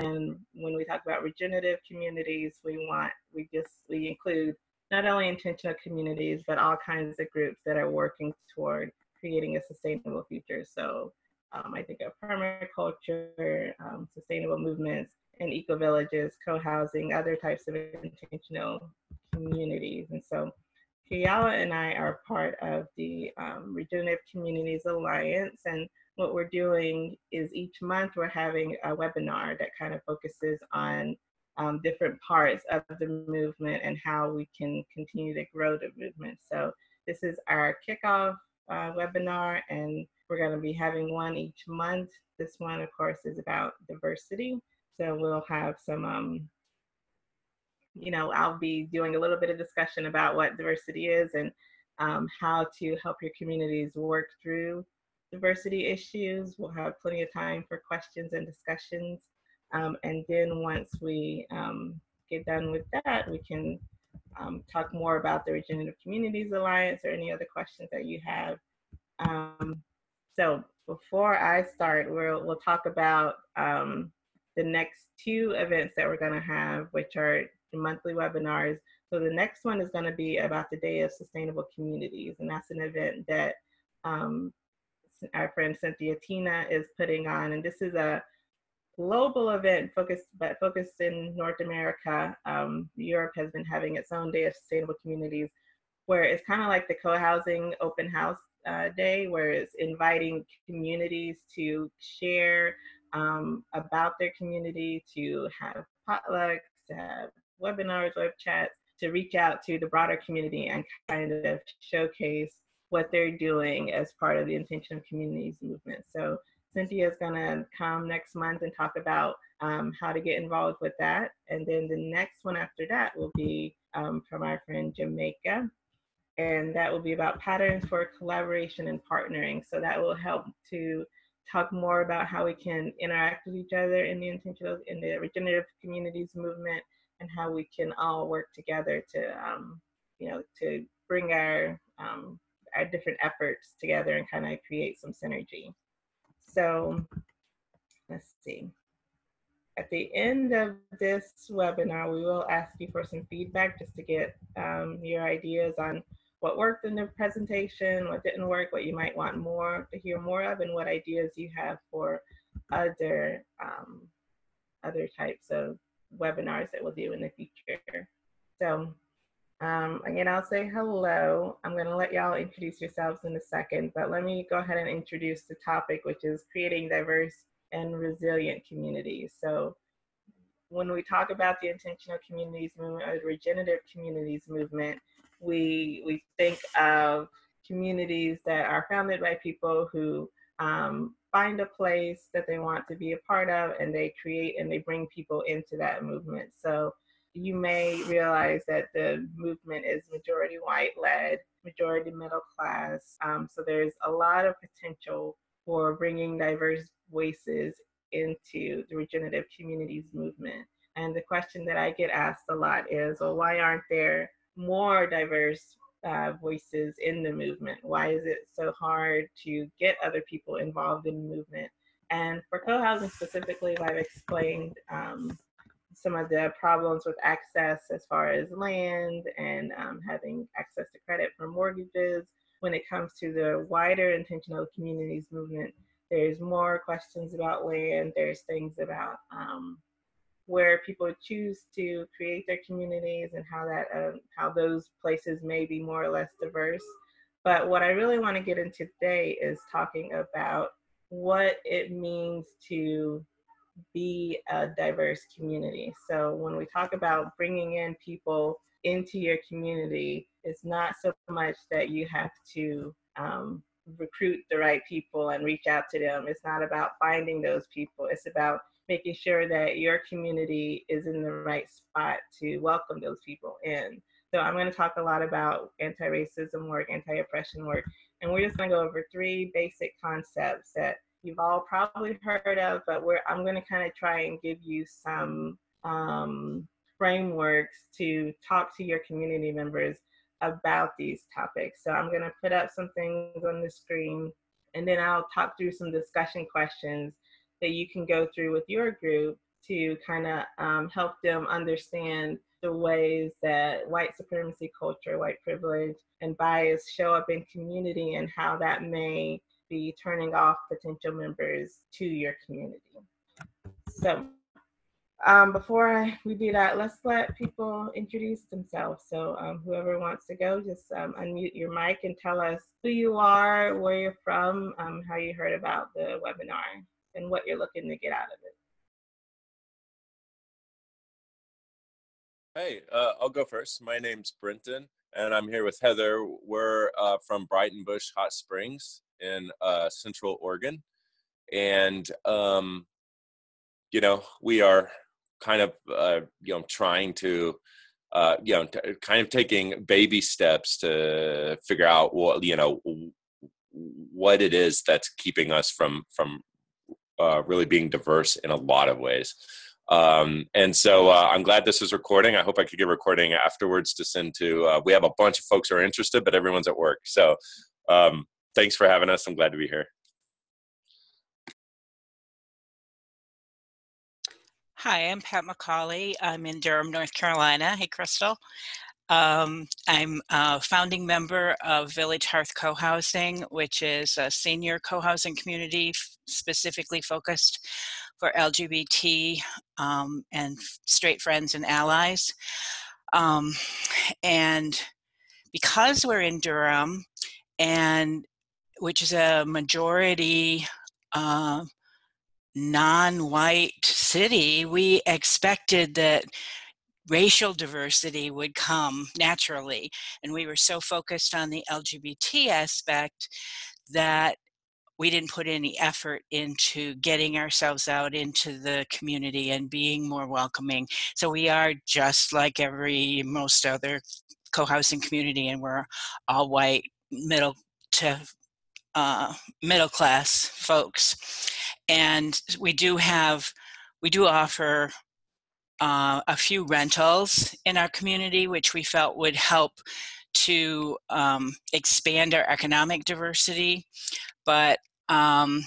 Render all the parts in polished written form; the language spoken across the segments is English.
And when we talk about regenerative communities, we include not only intentional communities, but all kinds of groups that are working toward creating a sustainable future. So I think of permaculture, sustainable movements, and eco-villages, co-housing, other types of intentional communities. And so Kiyala and I are part of the Regenerative Communities Alliance, and what we're doing is each month we're having a webinar that kind of focuses on different parts of the movement and how we can continue to grow the movement. So this is our kickoff webinar, and we're going to be having one each month. This one, of course, is about diversity. So we'll have some, I'll be doing a little bit of discussion about what diversity is and how to help your communities work through diversity issues. We'll have plenty of time for questions and discussions. And then once we get done with that, we can talk more about the Regenerative Communities Alliance or any other questions that you have. So before I start, we'll talk about the next two events that we're going to have, which are the monthly webinars. So the next one is going to be about the Day of Sustainable Communities, and that's an event that our friend Cynthia Tina is putting on, and this is a global event focused in North America. Europe has been having its own Day of Sustainable Communities, where it's kind of like the co-housing open house day, where it's inviting communities to share about their community, to have potlucks, to have webinars, web chats, to reach out to the broader community and kind of showcase what they're doing as part of the Intentional Communities movement. So Cynthia is going to come next month and talk about how to get involved with that. And then the next one after that will be from our friend Jamaica. And that will be about patterns for collaboration and partnering. So that will help to talk more about how we can interact with each other in the regenerative communities movement, and how we can all work together to, to bring our different efforts together and kind of create some synergy. So let's see. At the end of this webinar, we will ask you for some feedback just to get your ideas on what worked in the presentation, what didn't work, what you might want to hear more of, and what ideas you have for other types of webinars that we'll do in the future. So again, I'll say hello. I'm going to let y'all introduce yourselves in a second, but let me go ahead and introduce the topic, which is creating diverse and resilient communities. So when we talk about the intentional communities movement or the regenerative communities movement, we think of communities that are founded by people who find a place that they want to be a part of, and they create and they bring people into that movement. So you may realize that the movement is majority white led, majority middle class. So there's a lot of potential for bringing diverse voices into the regenerative communities movement. And the question that I get asked a lot is, well, why aren't there more diverse voices in the movement? Why is it so hard to get other people involved in the movement? And for co-housing specifically, I've explained some of the problems with access as far as land and having access to credit for mortgages. When it comes to the wider intentional communities movement, there's more questions about land. There's things about where people choose to create their communities and how those places may be more or less diverse. But what I really want to get into today is talking about what it means to be a diverse community. So when we talk about bringing in people into your community, it's not so much that you have to recruit the right people and reach out to them. It's not about finding those people. It's about making sure that your community is in the right spot to welcome those people in. So I'm going to talk a lot about anti-racism work, anti-oppression work, and we're just going to go over 3 basic concepts that you've all probably heard of, but I'm going to kind of try and give you some frameworks to talk to your community members about these topics. So I'm going to put up some things on the screen, and then I'll talk through some discussion questions that you can go through with your group to kind of help them understand the ways that white supremacy culture, white privilege, and bias show up in community and how that may be turning off potential members to your community. So before we do that, let's let people introduce themselves. So whoever wants to go, just unmute your mic and tell us who you are, where you're from, how you heard about the webinar, and what you're looking to get out of it. Hey, I'll go first. My name's Brenton, and I'm here with Heather. We're from Brighton Bush Hot Springs in Central Oregon. And, you know, we are kind of, you know, trying to, you know, kind of taking baby steps to figure out what, you know, what it is that's keeping us from really being diverse in a lot of ways. And so I'm glad this is recording. I hope I could get recording afterwards to send to, we have a bunch of folks who are interested, but everyone's at work. So thanks for having us. I'm glad to be here. Hi, I'm Pat McCauley. I'm in Durham, North Carolina. Hey, Crystal. I'm a founding member of Village Hearth Co-Housing, which is a senior co-housing community specifically focused for LGBT and straight friends and allies. And because we're in Durham, and which is a majority non-white city, we expected that racial diversity would come naturally. And we were so focused on the LGBT aspect that we didn't put any effort into getting ourselves out into the community and being more welcoming. So we are just like most other co-housing community, and we're all white, middle class folks. And we do offer a few rentals in our community, which we felt would help to expand our economic diversity. But and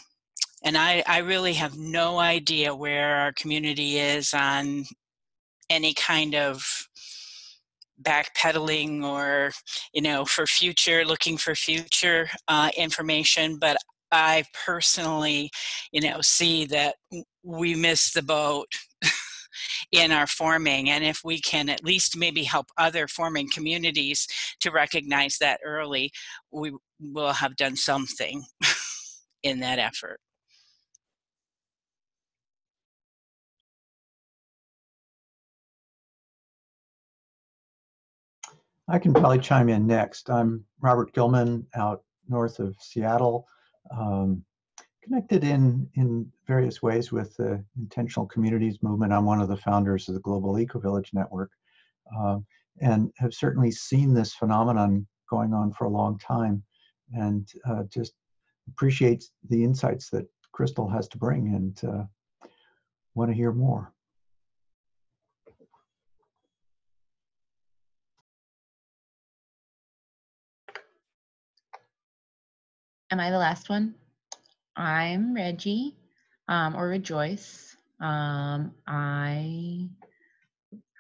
I really have no idea where our community is on any kind of backpedaling or, you know, looking for future information. But I personally, you know, see that we missed the boat in our forming, and if we can at least maybe help other forming communities to recognize that early, we will have done something in that effort. I can probably chime in next. I'm Robert Gilman, out north of Seattle, connected in various ways with the Intentional Communities movement. I'm one of the founders of the Global Eco-Village Network, and have certainly seen this phenomenon going on for a long time, and just appreciate the insights that Crystal has to bring, and want to hear more. Am I the last one? I'm Reggie, or Rejoice. I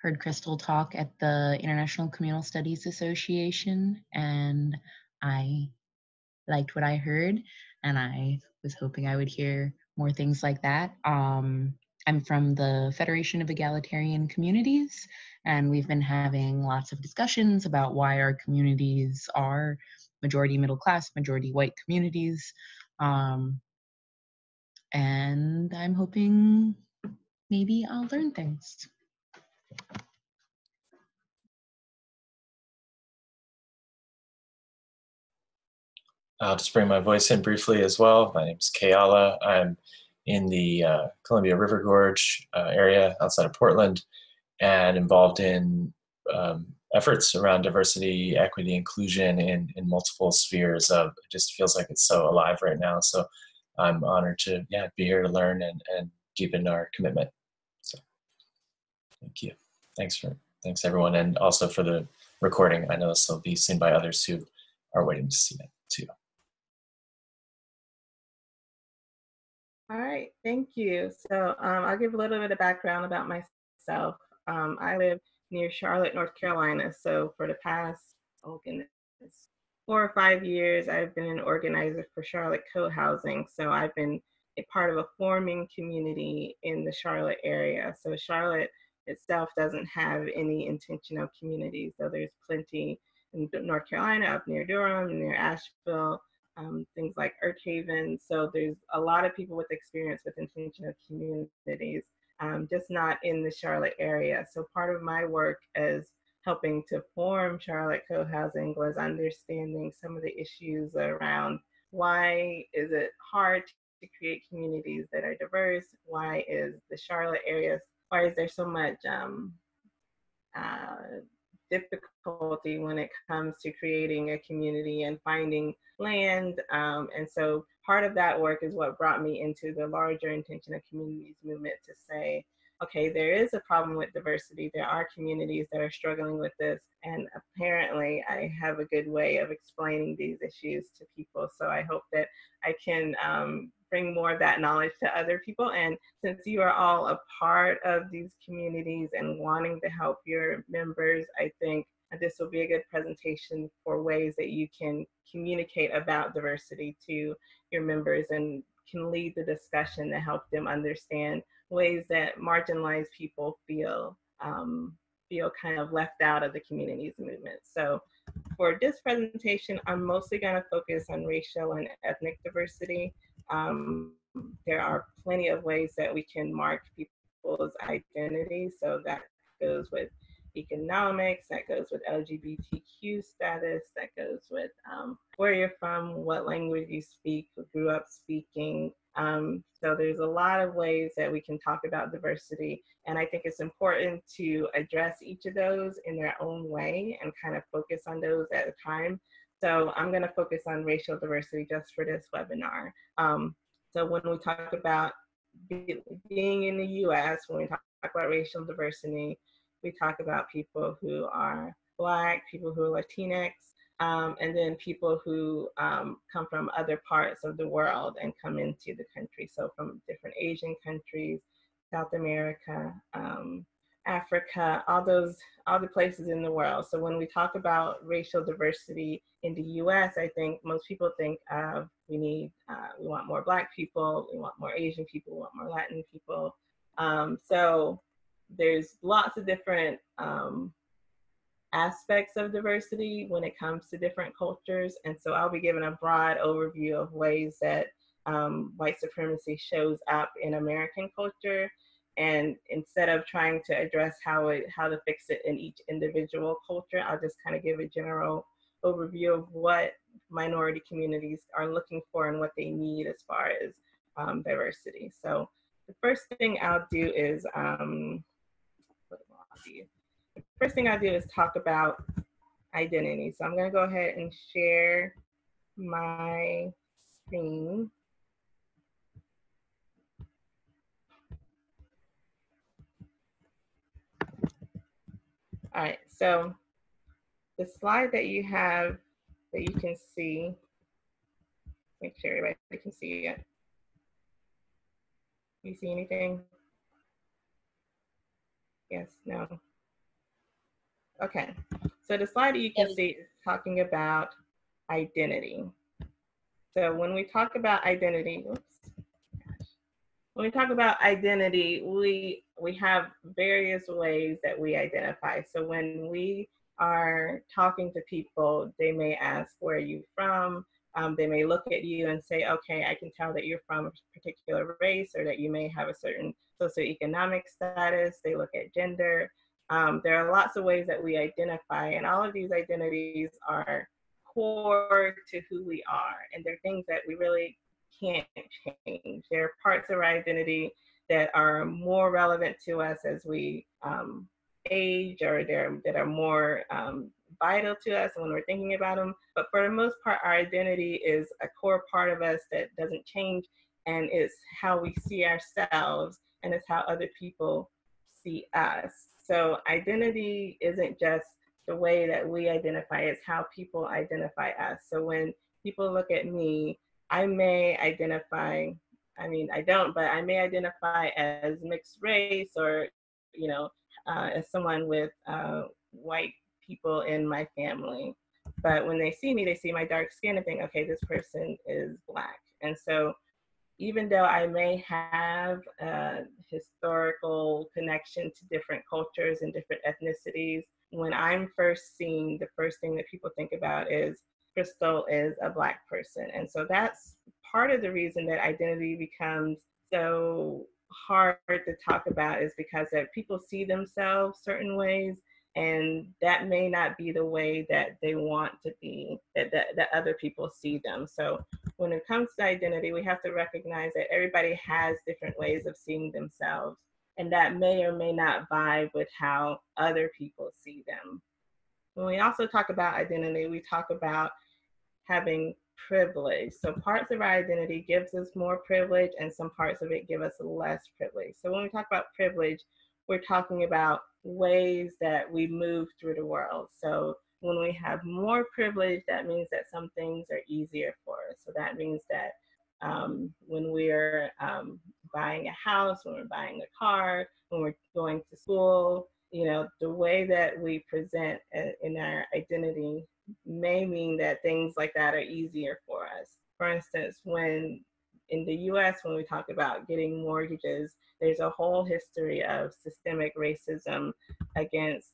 heard Crystal talk at the International Communal Studies Association, and I liked what I heard, and I was hoping I would hear more things like that. I'm from the Federation of Egalitarian Communities, and we've been having lots of discussions about why our communities are majority middle class, majority white communities. And I'm hoping maybe I'll learn things. I'll just bring my voice in briefly as well. My name is Kayala. I'm in the Columbia River Gorge area outside of Portland, and involved in efforts around diversity, equity, inclusion in multiple spheres. It just feels like it's so alive right now. So I'm honored to be here to learn and deepen our commitment. So thank you. Thanks everyone, and also for the recording. I know this will be seen by others who are waiting to see it too. All right, thank you. So I'll give a little bit of background about myself. I live near Charlotte, North Carolina. So for the past, oh goodness, 4 or 5 years, I've been an organizer for Charlotte Co-Housing. So I've been a part of a forming community in the Charlotte area. So Charlotte itself doesn't have any intentional communities, though there's plenty in North Carolina, up near Durham, near Asheville, things like Earth Haven. So there's a lot of people with experience with intentional communities, just not in the Charlotte area. So part of my work as helping to form Charlotte Co-Housing was understanding some of the issues around why is it hard to create communities that are diverse? Why is the Charlotte area, why is there so much difficulty when it comes to creating a community and finding land. And so part of that work is what brought me into the larger intentional communities movement to say, okay, there is a problem with diversity. There are communities that are struggling with this. And apparently I have a good way of explaining these issues to people. So I hope that I can bring more of that knowledge to other people. And since you are all a part of these communities and wanting to help your members, I think this will be a good presentation for ways that you can communicate about diversity to your members and can lead the discussion to help them understand ways that marginalized people feel kind of left out of the communities movement. So for this presentation, I'm mostly going to focus on racial and ethnic diversity. There are plenty of ways that we can mark people's identity. So that goes with economics, that goes with LGBTQ status, that goes with where you're from, what language you speak, grew up speaking. So there's a lot of ways that we can talk about diversity. And I think it's important to address each of those in their own way and kind of focus on those at a time. So I'm going to focus on racial diversity just for this webinar. So when we talk about being in the US, when we talk about racial diversity, we talk about people who are Black, people who are Latinx, and then people who come from other parts of the world and come into the country. So from different Asian countries, South America, Africa, all the places in the world. So when we talk about racial diversity in the US, I think most people think of we want more Black people, we want more Asian people, we want more Latin people. So there's lots of different aspects of diversity when it comes to different cultures. And so I'll be giving a broad overview of ways that white supremacy shows up in American culture. And instead of trying to address how to fix it in each individual culture, I'll just kind of give a general overview of what minority communities are looking for and what they need as far as diversity. So the first thing I'll do is, talk about identity. So I'm going to go ahead and share my screen. All right, so the slide that you have that you can see, make sure everybody can see it. You see anything? Yes, no. Okay, so the slide that you can see is talking about identity. So when we talk about identity, when we talk about identity, we have various ways that we identify. So when we are talking to people, they may ask, where are you from? They may look at you and say, okay, I can tell that you're from a particular race or that you may have a certain socioeconomic status. They look at gender. There are lots of ways that we identify, and all of these identities are core to who we are. And they're things that we really can't change. There are parts of our identity that are more relevant to us as we age, or that are more vital to us when we're thinking about them. But for the most part, our identity is a core part of us that doesn't change, and it's how we see ourselves, and it's how other people see us. So identity isn't just the way that we identify, it's how people identify us. So when people look at me, I may identify I mean, I don't, but I may identify as mixed race or, you know, as someone with white people in my family. But when they see my dark skin and think, okay, this person is Black. And so even though I may have a historical connection to different cultures and different ethnicities, when I'm first seen, the first thing that people think about is Crystal is a Black person. And so that's part of the reason that identity becomes so hard to talk about, is because that people see themselves certain ways, and that may not be the way that they want to be, that other people see them. So when it comes to identity, we have to recognize that everybody has different ways of seeing themselves, and that may or may not vibe with how other people see them. When we also talk about identity, we talk about having privilege. So parts of our identity gives us more privilege, and some parts of it give us less privilege. So when we talk about privilege, we're talking about ways that we move through the world. So when we have more privilege, that means that some things are easier for us. So that means that when we're buying a house, when we're buying a car, when we're going to school, you know, the way that we present in our identity may mean that things like that are easier for us. For instance, when in the US, when we talk about getting mortgages, there's a whole history of systemic racism against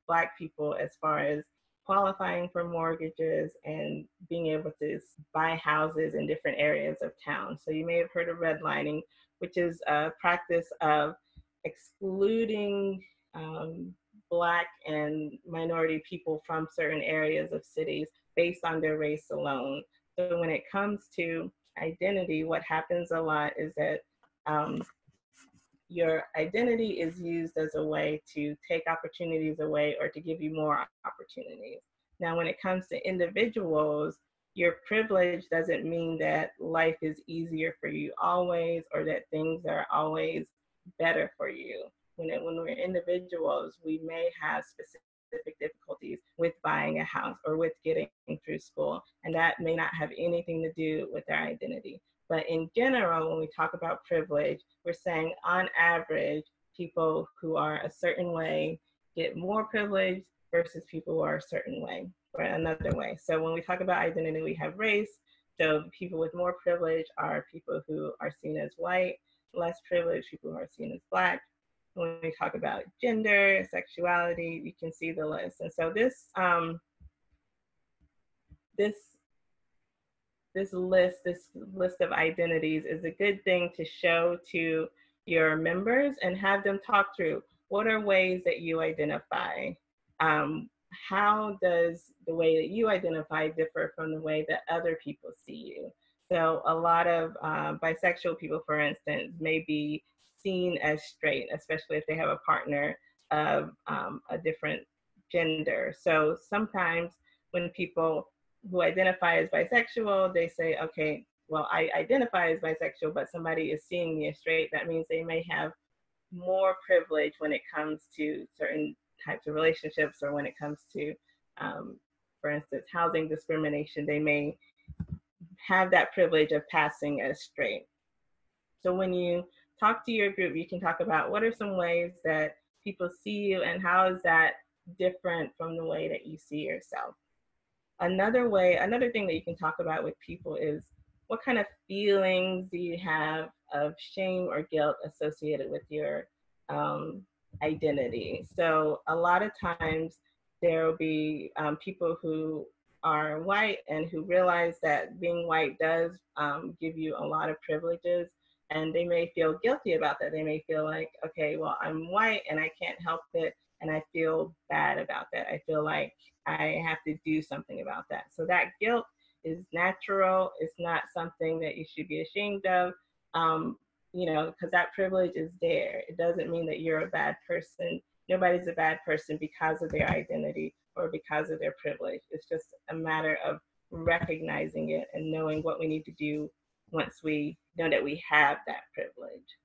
Black people as far as qualifying for mortgages and being able to buy houses in different areas of town. So you may have heard of redlining, which is a practice of excluding Black and minority people from certain areas of cities based on their race alone. So when it comes to identity, what happens a lot is that your identity is used as a way to take opportunities away or to give you more opportunities. Now, when it comes to individuals, your privilege doesn't mean that life is easier for you always, or that things are always better for you. When we're individuals, we may have specific difficulties with buying a house or with getting through school, and that may not have anything to do with our identity. But in general, when we talk about privilege, we're saying on average, people who are a certain way get more privilege versus people who are a certain way or another way. So when we talk about identity, we have race. So people with more privilege are people who are seen as white, less privileged people who are seen as Black. When we talk about gender, sexuality, you can see the list. And so this list of identities is a good thing to show to your members and have them talk through what are ways that you identify. How does the way that you identify differ from the way that other people see you? So a lot of bisexual people, for instance, may be seen as straight, especially if they have a partner of a different gender. So sometimes when people who identify as bisexual, they say, okay, well, I identify as bisexual, but somebody is seeing me as straight. That means they may have more privilege when it comes to certain types of relationships, or when it comes to, for instance, housing discrimination, they may have that privilege of passing as straight. So when you talk to your group, you can talk about what are some ways that people see you and how is that different from the way that you see yourself. Another thing that you can talk about with people is what kind of feelings do you have of shame or guilt associated with your identity. So a lot of times there will be people who are white and who realize that being white does give you a lot of privileges, and they may feel guilty about that. They may feel like, okay, well, I'm white and I can't help it, and I feel bad about that. I feel like I have to do something about that. So that guilt is natural. It's not something that you should be ashamed of, because that privilege is there. It doesn't mean that you're a bad person. Nobody's a bad person because of their identity or because of their privilege. It's just a matter of recognizing it and knowing what we need to do once we know that we have that privilege.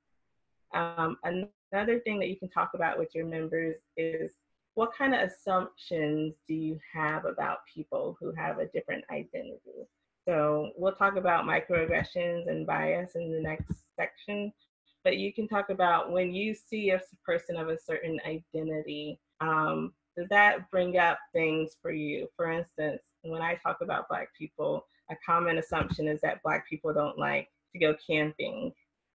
Another thing that you can talk about with your members is what kind of assumptions do you have about people who have a different identity? So we'll talk about microaggressions and bias in the next section, but you can talk about when you see a person of a certain identity, does that bring up things for you? For instance, when I talk about Black people, a common assumption is that Black people don't like to go camping.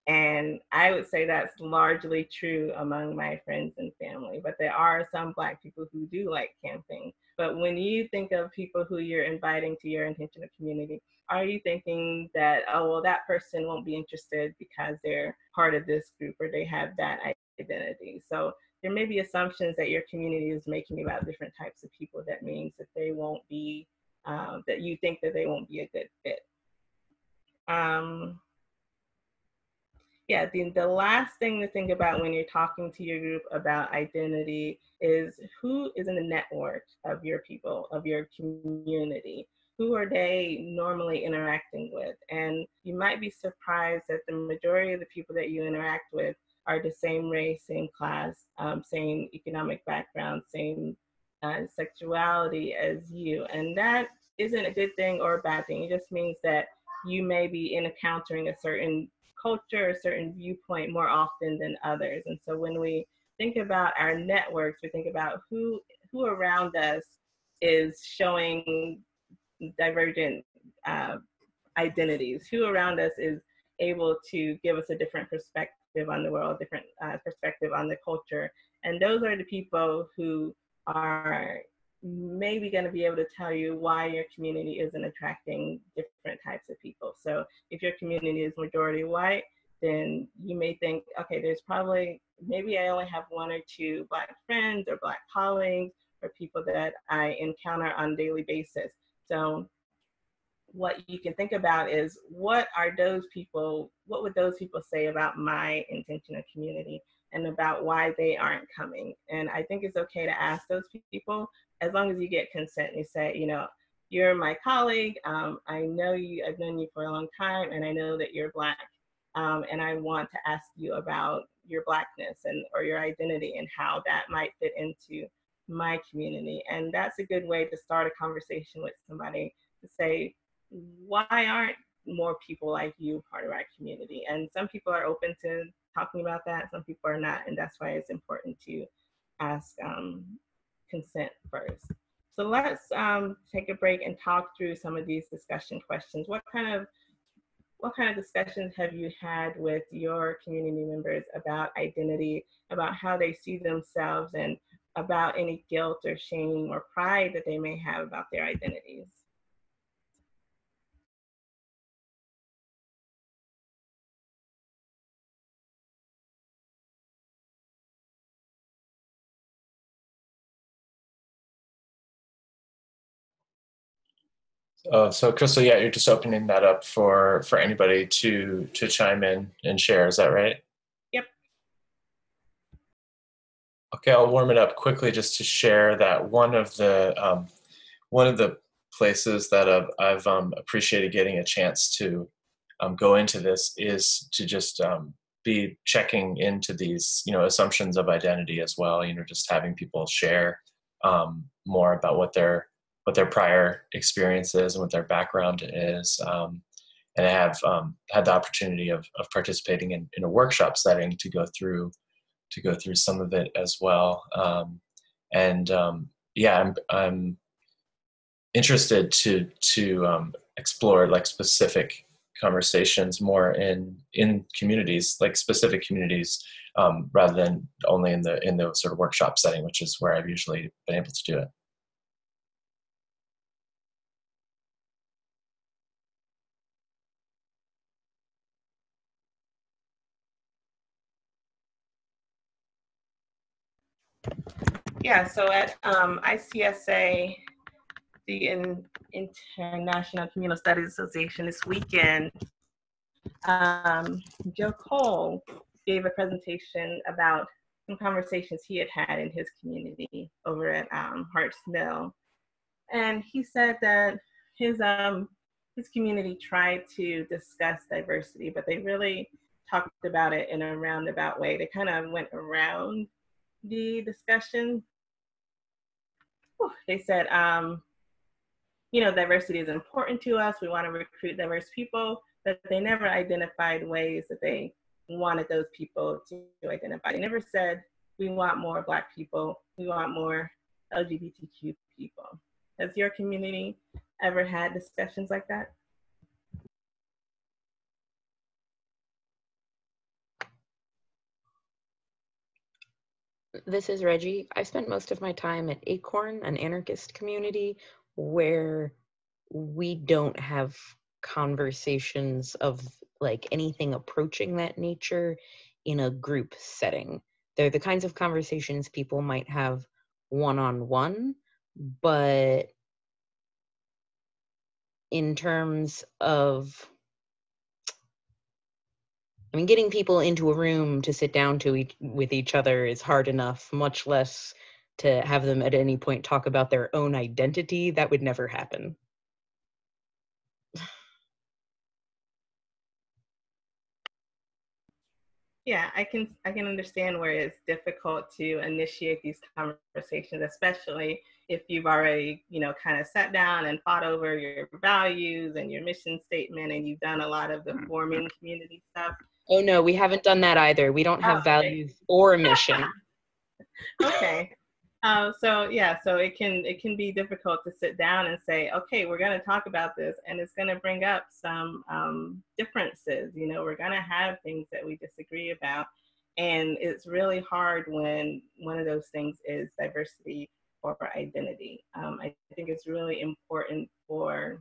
And I would say that's largely true among my friends and family, but there are some Black people who do like camping. But when you think of people who you're inviting to your intentional community, are you thinking that, oh, well, that person won't be interested because they're part of this group or they have that identity? So there may be assumptions that your community is making about different types of people that means that they won't be, that you think that they won't be a good fit. Yeah, the last thing to think about when you're talking to your group about identity is who is in the network of your people, of your community. Who are they normally interacting with? And you might be surprised that the majority of the people that you interact with are the same race, same class, same economic background, same sexuality as you. And that isn't a good thing or a bad thing. It just means that you may be encountering a certain culture, a certain viewpoint more often than others. And so when we think about our networks, we think about who around us is showing divergent identities, who around us is able to give us a different perspective on the world, different perspective on the culture. And those are the people who are maybe going to be able to tell you why your community isn't attracting different types of people. So if your community is majority white, then you may think, okay, there's probably, maybe I only have one or two Black friends or Black colleagues or people that I encounter on a daily basis. So what you can think about is what would those people say about my intentional community and about why they aren't coming? And I think it's okay to ask those people as long as you get consent and you say, you know, you're my colleague, I know you, I've known you for a long time, and I know that you're Black, and I want to ask you about your Blackness and or your identity and how that might fit into my community. And that's a good way to start a conversation with somebody, to say, why aren't more people like you part of our community? And some people are open to talking about that, some people are not, and that's why it's important to ask consent first. So let's take a break and talk through some of these discussion questions. What kind of discussions have you had with your community members about identity, about how they see themselves, and about any guilt or shame or pride that they may have about their identities? So Crystal, yeah, you're just opening that up for anybody to chime in and share. Is that right? Yep. Okay, I'll warm it up quickly just to share that one of the places that I've appreciated getting a chance to go into this is to just be checking into these, you know, assumptions of identity as well. You know, just having people share more about what their prior experiences and what their background is. And I have had the opportunity of participating in a workshop setting to go through some of it as well. Yeah, I'm interested to explore like specific conversations more in communities, like specific communities, rather than only in the sort of workshop setting, which is where I've usually been able to do it. Yeah, so at ICSA, the International Communal Studies Association, this weekend, Joe Cole gave a presentation about some conversations he had had in his community over at Hart's Mill. And he said that his community tried to discuss diversity, but they really talked about it in a roundabout way. They kind of went around the discussion. They said, diversity is important to us. We want to recruit diverse people, but they never identified ways that they wanted those people to identify. They never said, we want more Black people, we want more LGBTQ people. Has your community ever had discussions like that? This is Reggie. I spent most of my time at Acorn, an anarchist community, where we don't have conversations of like anything approaching that nature in a group setting. They're the kinds of conversations people might have one-on-one, but in terms of, getting people into a room to sit down with each other is hard enough, much less to have them at any point talk about their own identity. That would never happen. Yeah, I can understand where it's difficult to initiate these conversations, especially if you've already, kind of sat down and fought over your values and your mission statement, and you've done a lot of the forming community stuff. Oh no, we haven't done that either. We don't have values or a mission. Okay. So it can be difficult to sit down and say, okay, we're going to talk about this, and it's going to bring up some differences. We're going to have things that we disagree about, and it's really hard when one of those things is diversity or identity. I think it's really important for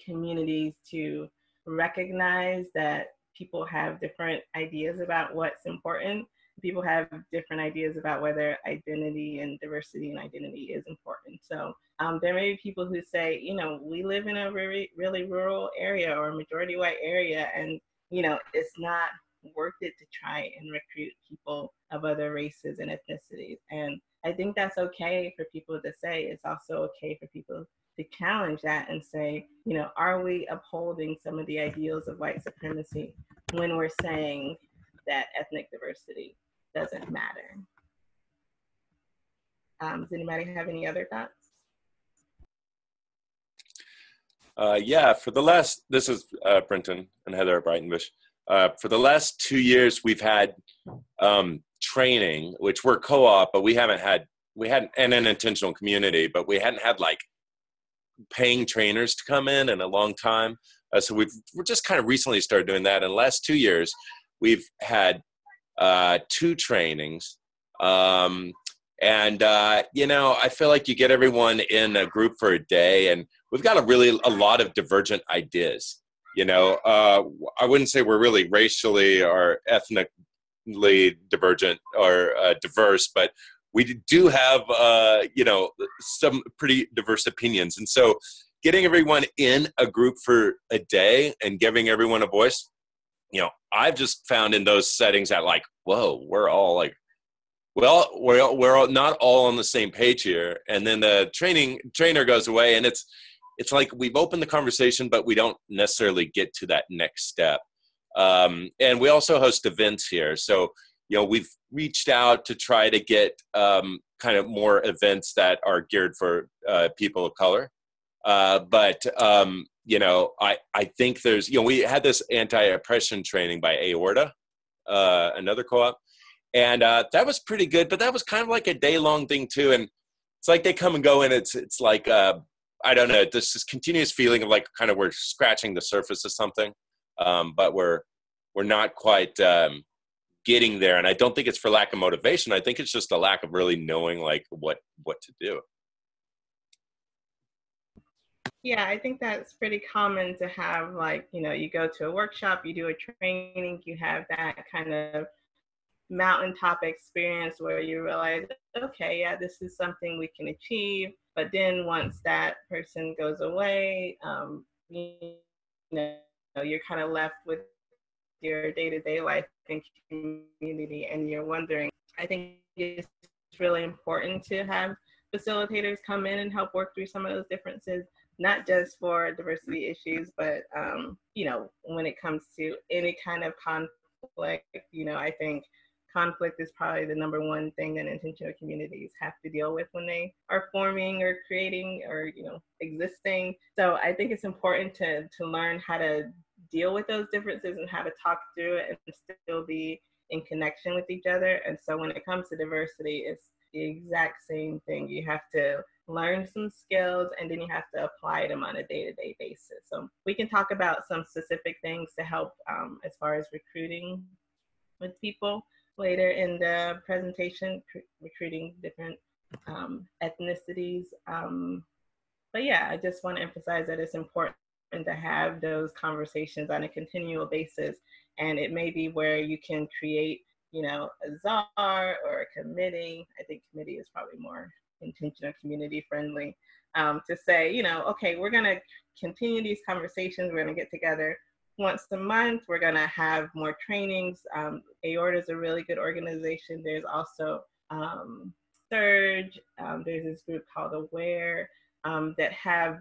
communities to recognize that people have different ideas about what's important. People have different ideas about whether identity and diversity and identity is important. So there may be people who say, we live in a really, really rural area or a majority white area, and, it's not worth it to try and recruit people of other races and ethnicities. And I think that's okay for people to say. It's also okay for people to challenge that and say, are we upholding some of the ideals of white supremacy when we're saying that ethnic diversity doesn't matter? Does anybody have any other thoughts? This is Brenton and Heather at Brighton Bush. For the last 2 years, we've had training, which we're co-op, but we hadn't, and an intentional community, but we hadn't had like paying trainers to come in a long time. So we're just kind of recently started doing that. In the last 2 years, we've had 2 trainings. I feel like you get everyone in a group for a day, and we've got a lot of divergent ideas. I wouldn't say we're really racially or ethnically divergent or diverse, but we do have, some pretty diverse opinions. And so getting everyone in a group for a day and giving everyone a voice, I've just found in those settings that like, whoa, we're all like, well, we're all not all on the same page here. And then the trainer goes away, and it's like we've opened the conversation, but we don't necessarily get to that next step. And we also host events here. So, we've reached out to try to get kind of more events that are geared for people of color. I think there's, we had this anti-oppression training by Aorta, another co-op. And that was pretty good, but that was kind of like a day-long thing too. And it's like they come and go, and it's like, I don't know, this continuous feeling of like kind of we're scratching the surface of something, but we're not quite getting there. And I don't think it's for lack of motivation. I think it's just a lack of really knowing like what to do. Yeah, I think that's pretty common to have, like, you go to a workshop, you do a training, you have that kind of mountaintop experience where you realize, okay, yeah, this is something we can achieve. But then once that person goes away, you're kind of left with your day-to-day life and community, and you're wondering. I think it's really important to have facilitators come in and help work through some of those differences, not just for diversity issues, but when it comes to any kind of conflict, I think conflict is probably the number one thing that intentional communities have to deal with when they are forming or creating or, you know, existing. So I think it's important to learn how to deal with those differences and how to talk through it and still be in connection with each other. And so when it comes to diversity, it's the exact same thing. You have to learn some skills and then you have to apply them on a day-to-day basis. So we can talk about some specific things to help as far as recruiting with people later in the presentation, recruiting different ethnicities. But yeah, I just want to emphasize that it's important to have those conversations on a continual basis. And it may be where you can create, you know, a czar or a committee. I think committee is probably more intentional, community friendly, to say, you know, okay, we're going to continue these conversations. We're going to get together once a month. We're going to have more trainings. AORTA is a really good organization. There's also Surge. There's this group called Aware that have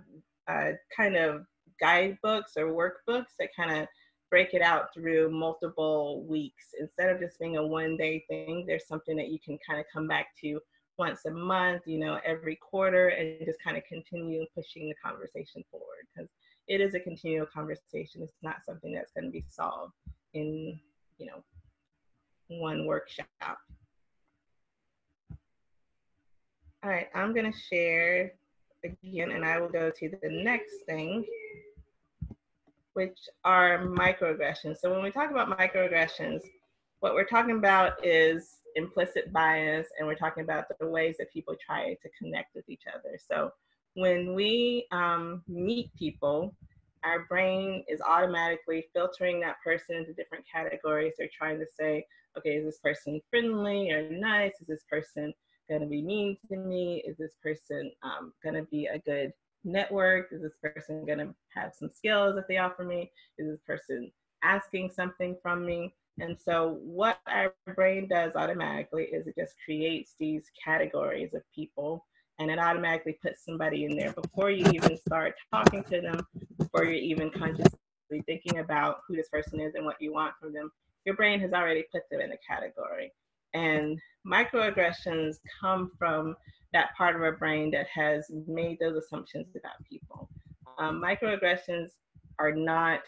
kind of guidebooks or workbooks that kind of break it out through multiple weeks. Instead of just being a one-day thing, there's something that you can kind of come back to once a month, you know, every quarter, and just kind of continue pushing the conversation forward, because it is a continual conversation. It's not something that's going to be solved in, you know, one workshop. All right, I'm going to share again, and I will go to the next thing, which are microaggressions. So when we talk about microaggressions, what we're talking about is implicit bias, and we're talking about the ways that people try to connect with each other. So when we meet people, our brain is automatically filtering that person into different categories. They're trying to say, okay, is this person friendly or nice? Is this person going to be mean to me? Is this person going to be a good network? Is this person going to have some skills that they offer me? Is this person asking something from me? And so what our brain does automatically is it just creates these categories of people, and it automatically puts somebody in there before you even start talking to them, before you're even consciously thinking about who this person is and what you want from them. Your brain has already put them in a category. And microaggressions come from that part of our brain that has made those assumptions about people. Microaggressions are not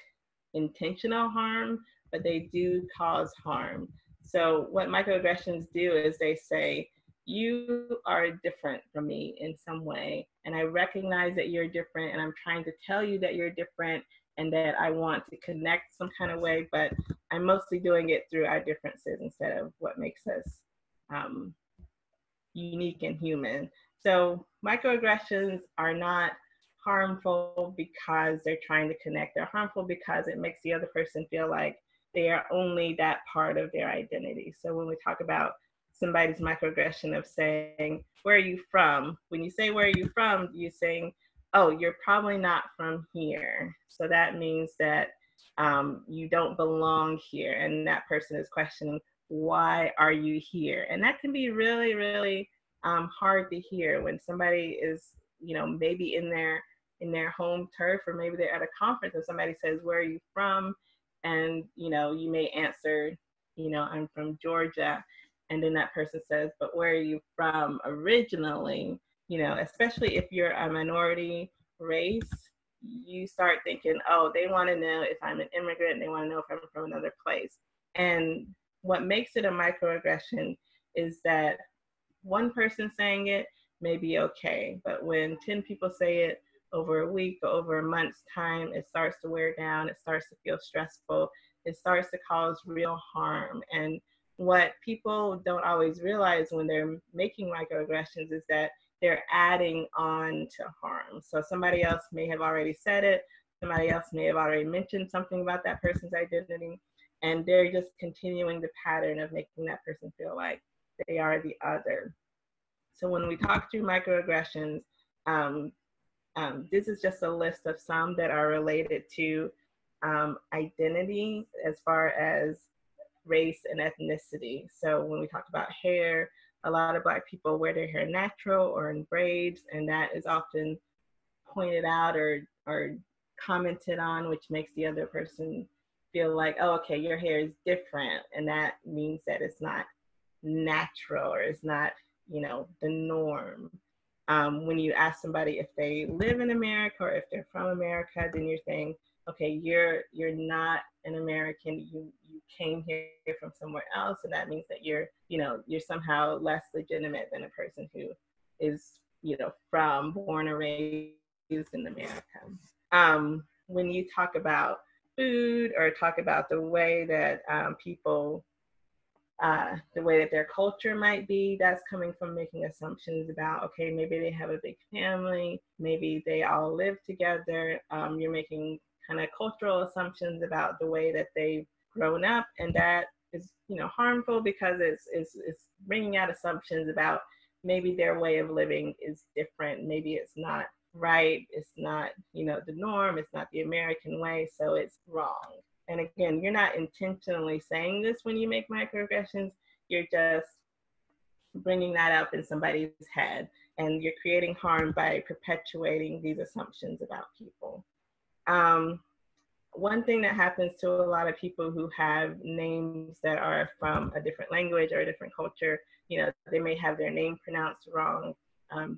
intentional harm, but they do cause harm. So what microaggressions do is they say, you are different from me in some way, and I recognize that you're different, and I'm trying to tell you that you're different and that I want to connect some kind of way, but I'm mostly doing it through our differences instead of what makes us unique and human. So microaggressions are not harmful because they're trying to connect. They're harmful because it makes the other person feel like they are only that part of their identity. So when we talk about somebody's microaggression of saying, where are you from? When you say, where are you from? You're saying, oh, you're probably not from here. So that means that you don't belong here. And that person is questioning, why are you here? And that can be really, really hard to hear when somebody is, you know, maybe in their home turf, or maybe they're at a conference and somebody says, where are you from? And, you know, you may answer, you know, I'm from Georgia. And then that person says, but where are you from originally? You know, especially if you're a minority race, you start thinking, oh, they want to know if I'm an immigrant. They want to know if I'm from another place. And what makes it a microaggression is that one person saying it may be okay, but when 10 people say it over a week or over a month's time, it starts to wear down, it starts to feel stressful, it starts to cause real harm. And what people don't always realize when they're making microaggressions is that they're adding on to harm. So somebody else may have already said it, somebody else may have already mentioned something about that person's identity, and they're just continuing the pattern of making that person feel like they are the other. So when we talk through microaggressions, this is just a list of some that are related to identity as far as race and ethnicity. So when we talk about hair, a lot of Black people wear their hair natural or in braids, and that is often pointed out or commented on, which makes the other person feel like, oh, okay, your hair is different, and that means that it's not natural or it's not, the norm. When you ask somebody if they live in America or if they're from America, then you're saying, okay, you're not an American. You came here from somewhere else, and that means that you're somehow less legitimate than a person who is, born or raised in America. When you talk about food or talk about the way that people the way that their culture might be, that's coming from making assumptions about, okay, maybe they have a big family, maybe they all live together. You're making kind of cultural assumptions about the way that they've grown up, and that is, harmful because it's bringing out assumptions about maybe their way of living is different. Maybe it's not right. It's not, the norm. It's not the American way, so it's wrong. And again, you're not intentionally saying this when you make microaggressions. You're just bringing that up in somebody's head, and you're creating harm by perpetuating these assumptions about people. One thing that happens to a lot of people who have names that are from a different language or a different culture, they may have their name pronounced wrong.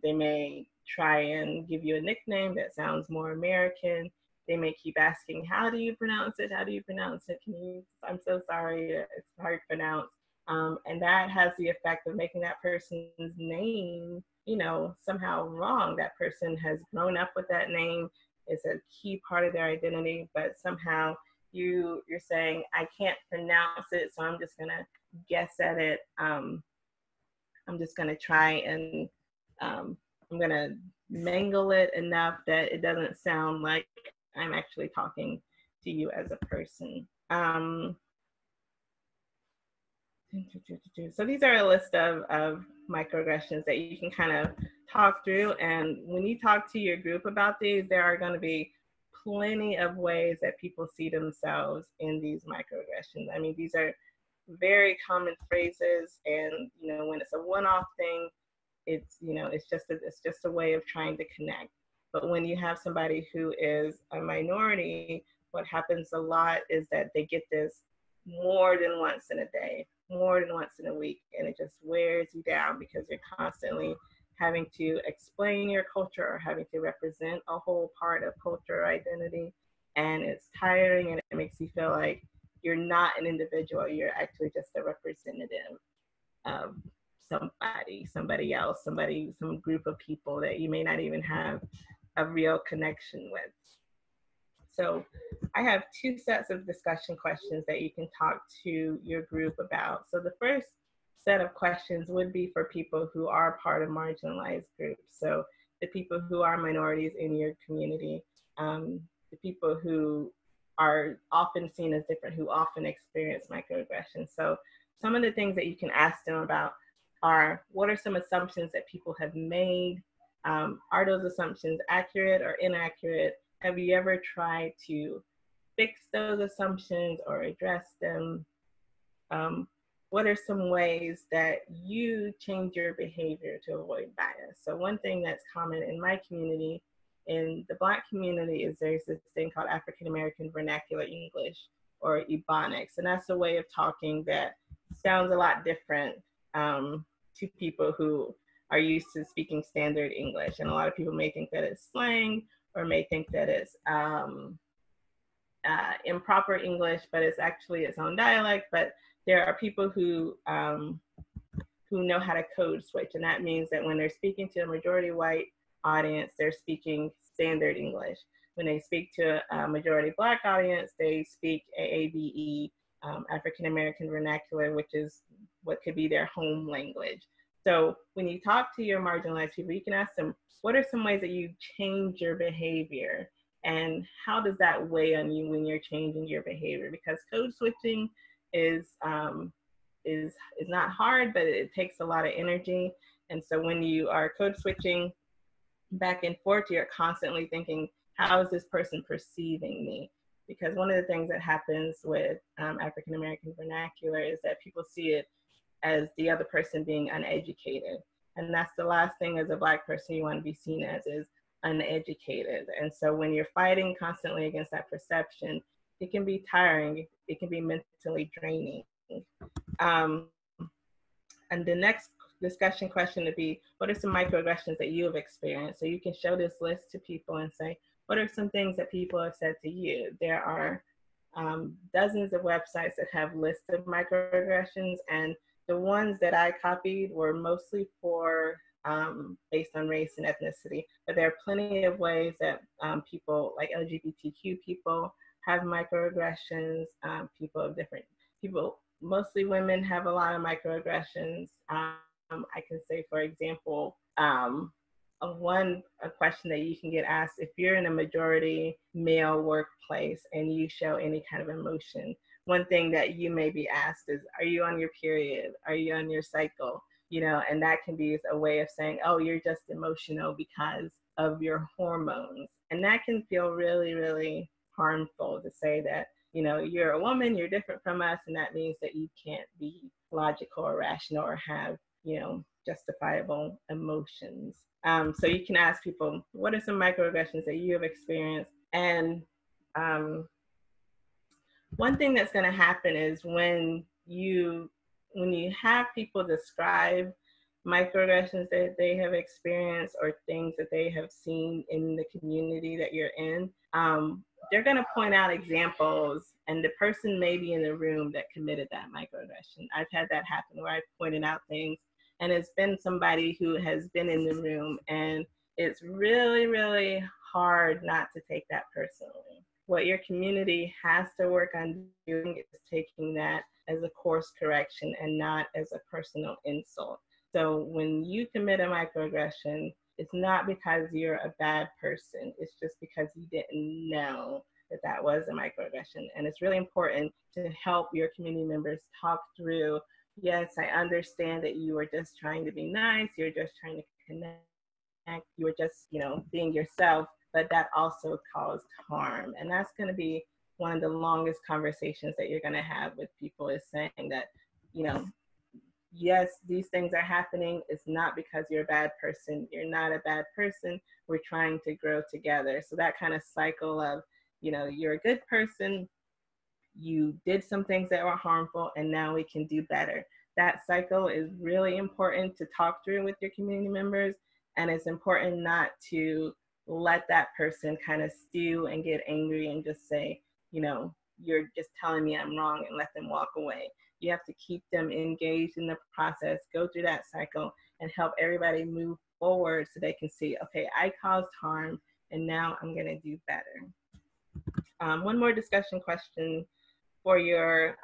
They may try and give you a nickname that sounds more American. They may keep asking, how do you pronounce it? How do you pronounce it? I'm so sorry, it's hard to pronounce. And that has the effect of making that person's name, somehow wrong. That person has grown up with that name. It's a key part of their identity, but somehow you're saying, I can't pronounce it, so I'm just gonna guess at it. I'm just gonna try and I'm gonna mangle it enough that it doesn't sound like I'm actually talking to you as a person. So these are a list of microaggressions that you can kind of talk through. And when you talk to your group about these, there are going to be plenty of ways that people see themselves in these microaggressions. I mean, these are very common phrases, and when it's a one-off thing, it's just a way of trying to connect. But when you have somebody who is a minority, what happens a lot is that they get this more than once in a day, more than once in a week, and it just wears you down because you're constantly having to explain your culture or having to represent a whole part of culture or identity. And it's tiring, and it makes you feel like you're not an individual, you're actually just a representative of somebody else, some group of people that you may not even have a real connection with. So I have two sets of discussion questions that you can talk to your group about. So the first set of questions would be for people who are part of marginalized groups. So the people who are minorities in your community, the people who are often seen as different, who often experience microaggressions. So some of the things that you can ask them about are, what are some assumptions that people have made? Are those assumptions accurate or inaccurate? Have you ever tried to fix those assumptions or address them? What are some ways that you change your behavior to avoid bias? So one thing that's common in my community, in the Black community, is there's this thing called African American Vernacular English, or Ebonics. And that's a way of talking that sounds a lot different to people who are used to speaking standard English. And a lot of people may think that it's slang, or may think that it's improper English, but it's actually its own dialect. But there are people who know how to code switch, and that means that when they're speaking to a majority white audience, they're speaking standard English. When they speak to a majority Black audience, they speak AAVE, African American Vernacular, which is what could be their home language. So when you talk to your marginalized people, you can ask them, what are some ways that you change your behavior? And how does that weigh on you when you're changing your behavior? Because code switching is not hard, but it takes a lot of energy. And so when you are code switching back and forth, you're constantly thinking, how is this person perceiving me? Because one of the things that happens with African American vernacular is that people see it as the other person being uneducated. And that's the last thing as a Black person you want to be seen as, is uneducated. And so when you're fighting constantly against that perception, it can be tiring. It can be mentally draining. Um, and the next discussion question would be, what are some microaggressions that you have experienced? So you can show this list to people and say, what are some things that people have said to you? There are dozens of websites that have lists of microaggressions, and the ones that I copied were mostly for based on race and ethnicity, but there are plenty of ways that people like LGBTQ people have microaggressions, people of different, people, mostly women have a lot of microaggressions. I can say, for example, a question that you can get asked if you're in a majority male workplace and you show any kind of emotion. One thing that you may be asked is, are you on your period? Are you on your cycle? You know, and that can be a way of saying, oh, you're just emotional because of your hormones. And that can feel really, really harmful to say that, you know, you're a woman, you're different from us, and that means that you can't be logical or rational or have, you know, justifiable emotions. So you can ask people, what are some microaggressions that you have experienced? And one thing that's going to happen is when you have people describe microaggressions that they have experienced or things that they have seen in the community that you're in, they're going to point out examples, and the person may be in the room that committed that microaggression. I've had that happen where I've pointed out things, and it's been somebody who has been in the room, and it's really, really hard not to take that personally. What your community has to work on doing is taking that as a course correction and not as a personal insult. So when you commit a microaggression, it's not because you're a bad person. It's just because you didn't know that that was a microaggression. And it's really important to help your community members talk through, yes, I understand that you were just trying to be nice, you're just trying to connect, you were just, you know, being yourself, but that also caused harm. And that's going to be one of the longest conversations that you're going to have with people, is saying that, you know, yes, these things are happening. It's not because you're a bad person. You're not a bad person. We're trying to grow together. So that kind of cycle of, you know, you're a good person, you did some things that were harmful, and now we can do better. That cycle is really important to talk through with your community members. And it's important not to let that person kind of stew and get angry and just say, you know, you're just telling me I'm wrong, and let them walk away. You have to keep them engaged in the process, go through that cycle, and help everybody move forward so they can see, okay, I caused harm, and now I'm going to do better. One more discussion question for your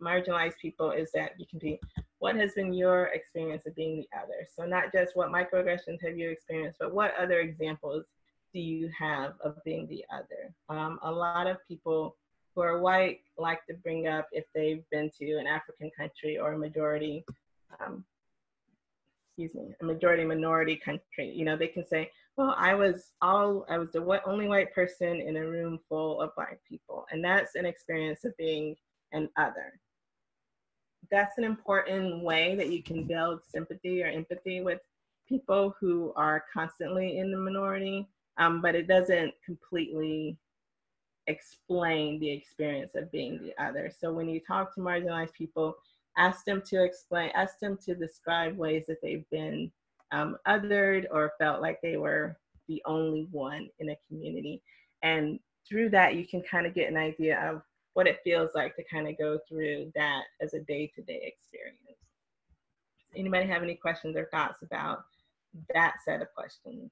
marginalized people is that you can be, what has been your experience of being the other? So not just what microaggressions have you experienced, but what other examples do you have of being the other? A lot of people who are white like to bring up if they've been to an African country or a majority, a majority minority country. You know, they can say, well, I was the only white person in a room full of Black people. And that's an experience of being an other. That's an important way that you can build sympathy or empathy with people who are constantly in the minority, but it doesn't completely explain the experience of being the other. So when you talk to marginalized people, ask them to describe ways that they've been othered or felt like they were the only one in a community. And through that, you can kind of get an idea of what it feels like to kind of go through that as a day-to-day experience. Does anybody have any questions or thoughts about that set of questions?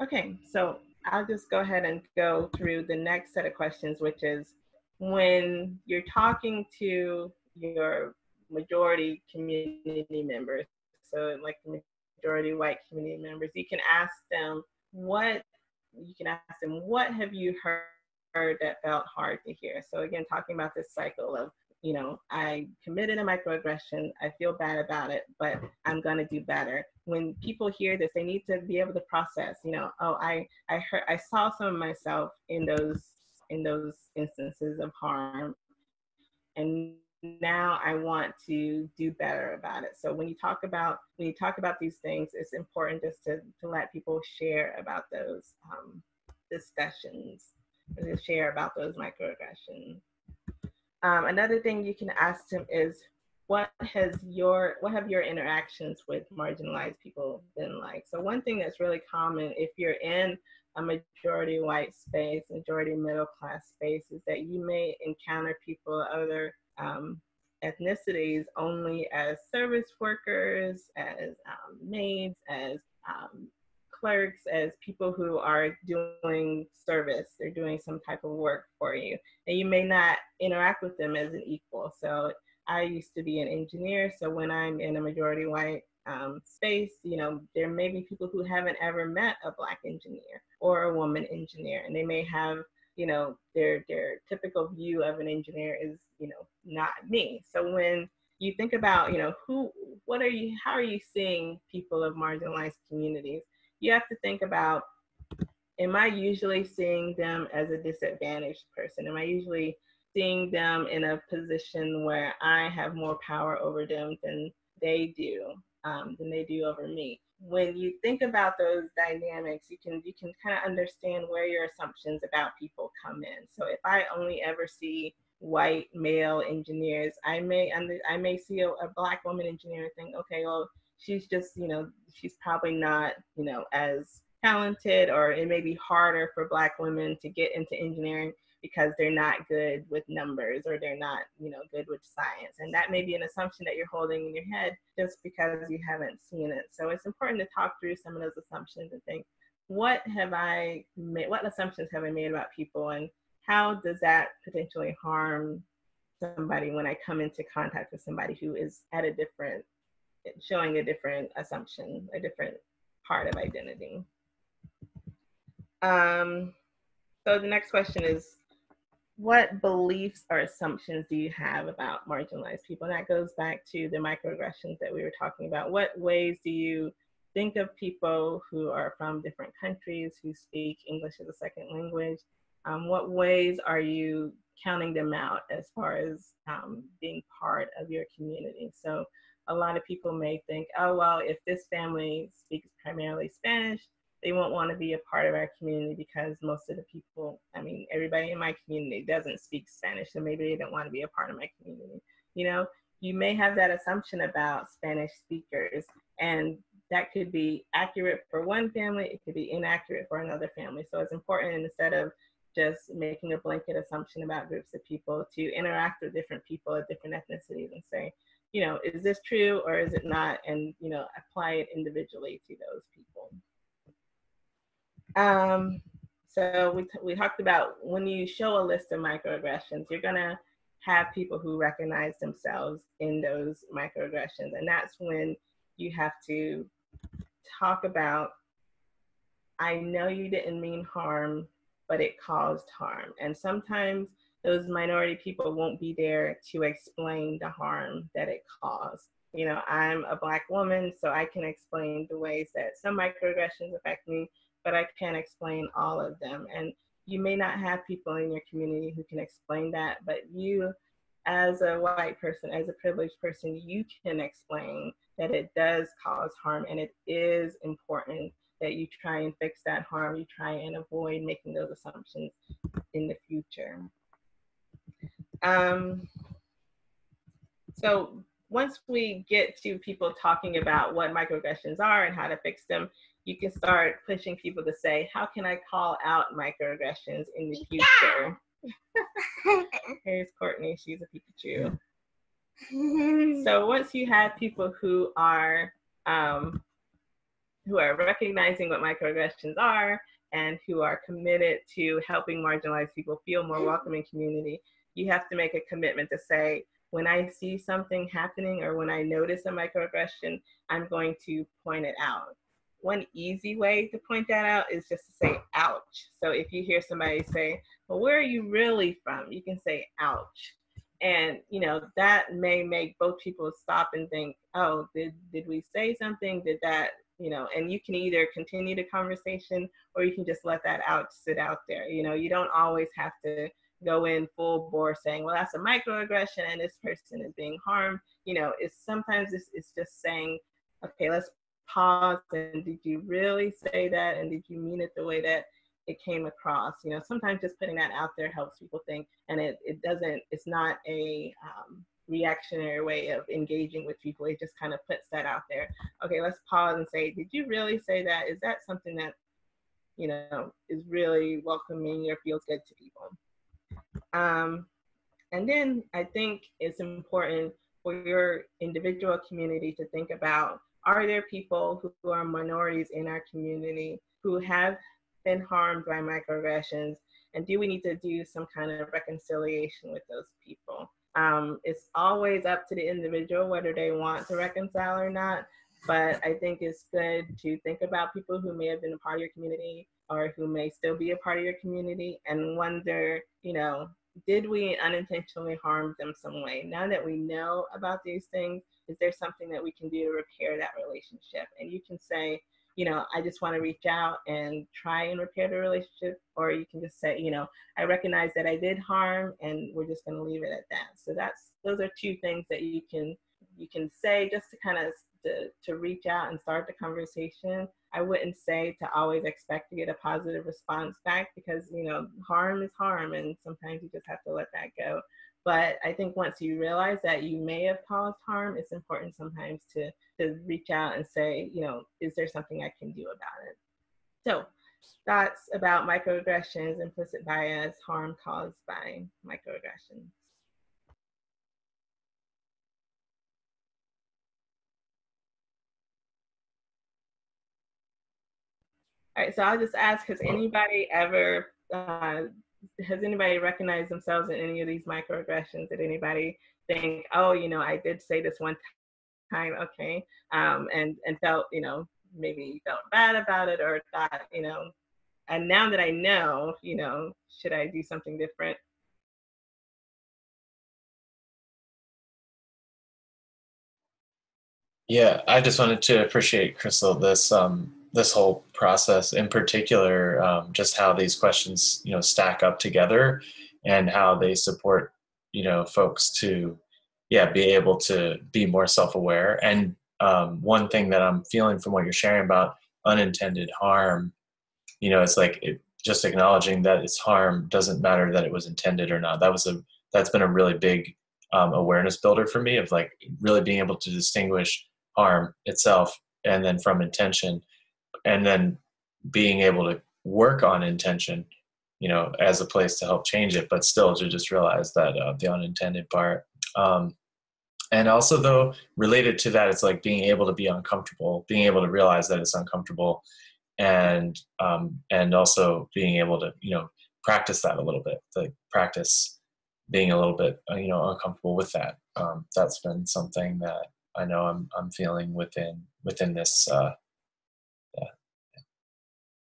Okay, so I'll just go ahead and go through the next set of questions, which is when you're talking to your majority community members, so like the majority white community members, you can ask them what have you heard that felt hard to hear? So again, talking about this cycle of, you know, I committed a microaggression, I feel bad about it, but I'm gonna do better. When people hear this, they need to be able to process, you know, oh, I saw some of myself in those instances of harm, and now I want to do better about it. So when you talk about these things, it's important just to let people share about those discussions, to share about those microaggressions. Another thing you can ask them is, what have your interactions with marginalized people been like? So one thing that's really common if you're in a majority white space, majority middle class space, is that you may encounter people of other ethnicities only as service workers, as maids, as clerks, as people who are doing service. They're doing some type of work for you, and you may not interact with them as an equal. So I used to be an engineer, so when I'm in a majority white space, you know, there may be people who haven't ever met a Black engineer or a woman engineer, and they may have, you know, their typical view of an engineer is, you know, not me. So when you think about, you know, how are you seeing people of marginalized communities? You have to think about, am I usually seeing them as a disadvantaged person? Am I usually seeing them in a position where I have more power over them than they do over me? When you think about those dynamics, you can kind of understand where your assumptions about people come in. So if I only ever see white male engineers, I may see a Black woman engineer and think, okay, well, she's just, you know, she's probably not, you know, as talented, or it may be harder for Black women to get into engineering because they're not good with numbers, or they're not, you know, good with science. And that may be an assumption that you're holding in your head just because you haven't seen it. So it's important to talk through some of those assumptions and think, what assumptions have I made about people, and how does that potentially harm somebody when I come into contact with somebody who is showing a different assumption, a different part of identity. So the next question is, what beliefs or assumptions do you have about marginalized people? And that goes back to the microaggressions that we were talking about. What ways do you think of people who are from different countries, who speak English as a second language? What ways are you counting them out as far as being part of your community? So a lot of people may think, oh, well, if this family speaks primarily Spanish, they won't want to be a part of our community because most of the people, I mean, everybody in my community doesn't speak Spanish, so maybe they don't want to be a part of my community. You know, you may have that assumption about Spanish speakers, and that could be accurate for one family, it could be inaccurate for another family. So it's important, instead of just making a blanket assumption about groups of people, to interact with different people of different ethnicities and say, you know, is this true or is it not? And, you know, apply it individually to those people. So we talked about, when you show a list of microaggressions, you're gonna have people who recognize themselves in those microaggressions. And that's when you have to talk about, I know you didn't mean harm, but it caused harm. And sometimes those minority people won't be there to explain the harm that it caused. You know, I'm a Black woman, so I can explain the ways that some microaggressions affect me, but I can't explain all of them. And you may not have people in your community who can explain that, but you, as a white person, as a privileged person, you can explain that it does cause harm, and it is important that you try and fix that harm, you try and avoid making those assumptions in the future. So once we get to people talking about what microaggressions are and how to fix them, you can start pushing people to say, how can I call out microaggressions in the future? Here's Courtney, she's a Pikachu. So once you have people who are recognizing what microaggressions are and who are committed to helping marginalized people feel more welcome in community, you have to make a commitment to say, when I see something happening or when I notice a microaggression, I'm going to point it out. One easy way to point that out is just to say, ouch. So if you hear somebody say, well, where are you really from? You can say, ouch. And, you know, that may make both people stop and think, oh, did we say something? Did that, you know, and you can either continue the conversation or you can just let that ouch sit out there. You know, you don't always have to go in full bore saying, well, that's a microaggression and this person is being harmed. It's sometimes it's just saying, okay, let's pause, and did you really say that, and did you mean it the way that it came across? Sometimes just putting that out there helps people think, and it's not a reactionary way of engaging with people. It just kind of puts that out there. Okay, let's pause and say, did you really say that? Is that something that is really welcoming or feels good to people? And then I think it's important for your individual community to think about, are there people who are minorities in our community who have been harmed by microaggressions, and do we need to do some kind of reconciliation with those people? It's always up to the individual whether they want to reconcile or not, but I think it's good to think about people who may have been a part of your community or who may still be a part of your community and wonder, did we unintentionally harm them some way? Now that we know about these things, is there something that we can do to repair that relationship? And you can say, I just want to reach out and try and repair the relationship. Or you can just say, I recognize that I did harm and we're just going to leave it at that. So those are two things that you can say just to kind of to reach out and start the conversation. I wouldn't say to always expect to get a positive response back, because harm is harm and sometimes you just have to let that go. But I think once you realize that you may have caused harm, it's important sometimes to reach out and say, is there something I can do about it? So thoughts about microaggressions, implicit bias, harm caused by microaggressions. All right, so I'll just ask, has anybody recognized themselves in any of these microaggressions? Did anybody think, oh, I did say this one time, okay, and felt, maybe felt bad about it, or thought, and now that I know, should I do something different? Yeah, I just wanted to appreciate, Crystal, this whole process, in particular, just how these questions, stack up together, and how they support, folks to, be able to be more self-aware. And one thing that I'm feeling from what you're sharing about unintended harm, it's like just acknowledging that it's harm doesn't matter that it was intended or not. That's been a really big awareness builder for me, of like really being able to distinguish harm itself and then from intention, and then being able to work on intention, as a place to help change it, but still to just realize that the unintended part. And also, though, related to that, it's like being able to be uncomfortable, being able to realize that it's uncomfortable, and also being able to, practice that a little bit, like practice being a little bit, uncomfortable with that. That's been something that I know I'm feeling within this. Yeah.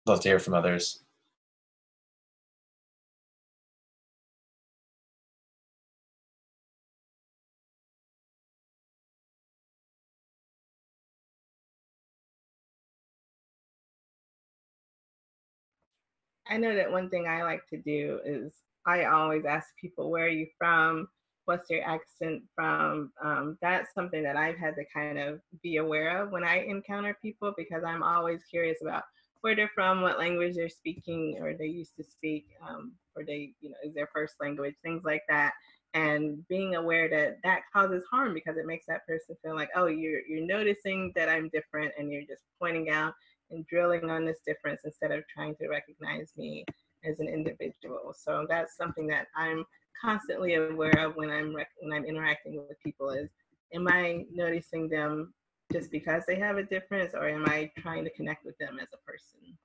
Love to hear from others. I know that one thing I like to do is I always ask people, where are you from? What's your accent from? That's something that I've had to kind of be aware of when I encounter people, because I'm always curious about where they're from, what language they're speaking or they used to speak, or they, is their first language, things like that. And being aware that that causes harm, because it makes that person feel like, oh, you're noticing that I'm different, and you're just pointing out and drilling on this difference instead of trying to recognize me as an individual. So that's something that I'm constantly aware of when I'm interacting with people, is, am I noticing them just because they have a difference, or am I trying to connect with them as a person?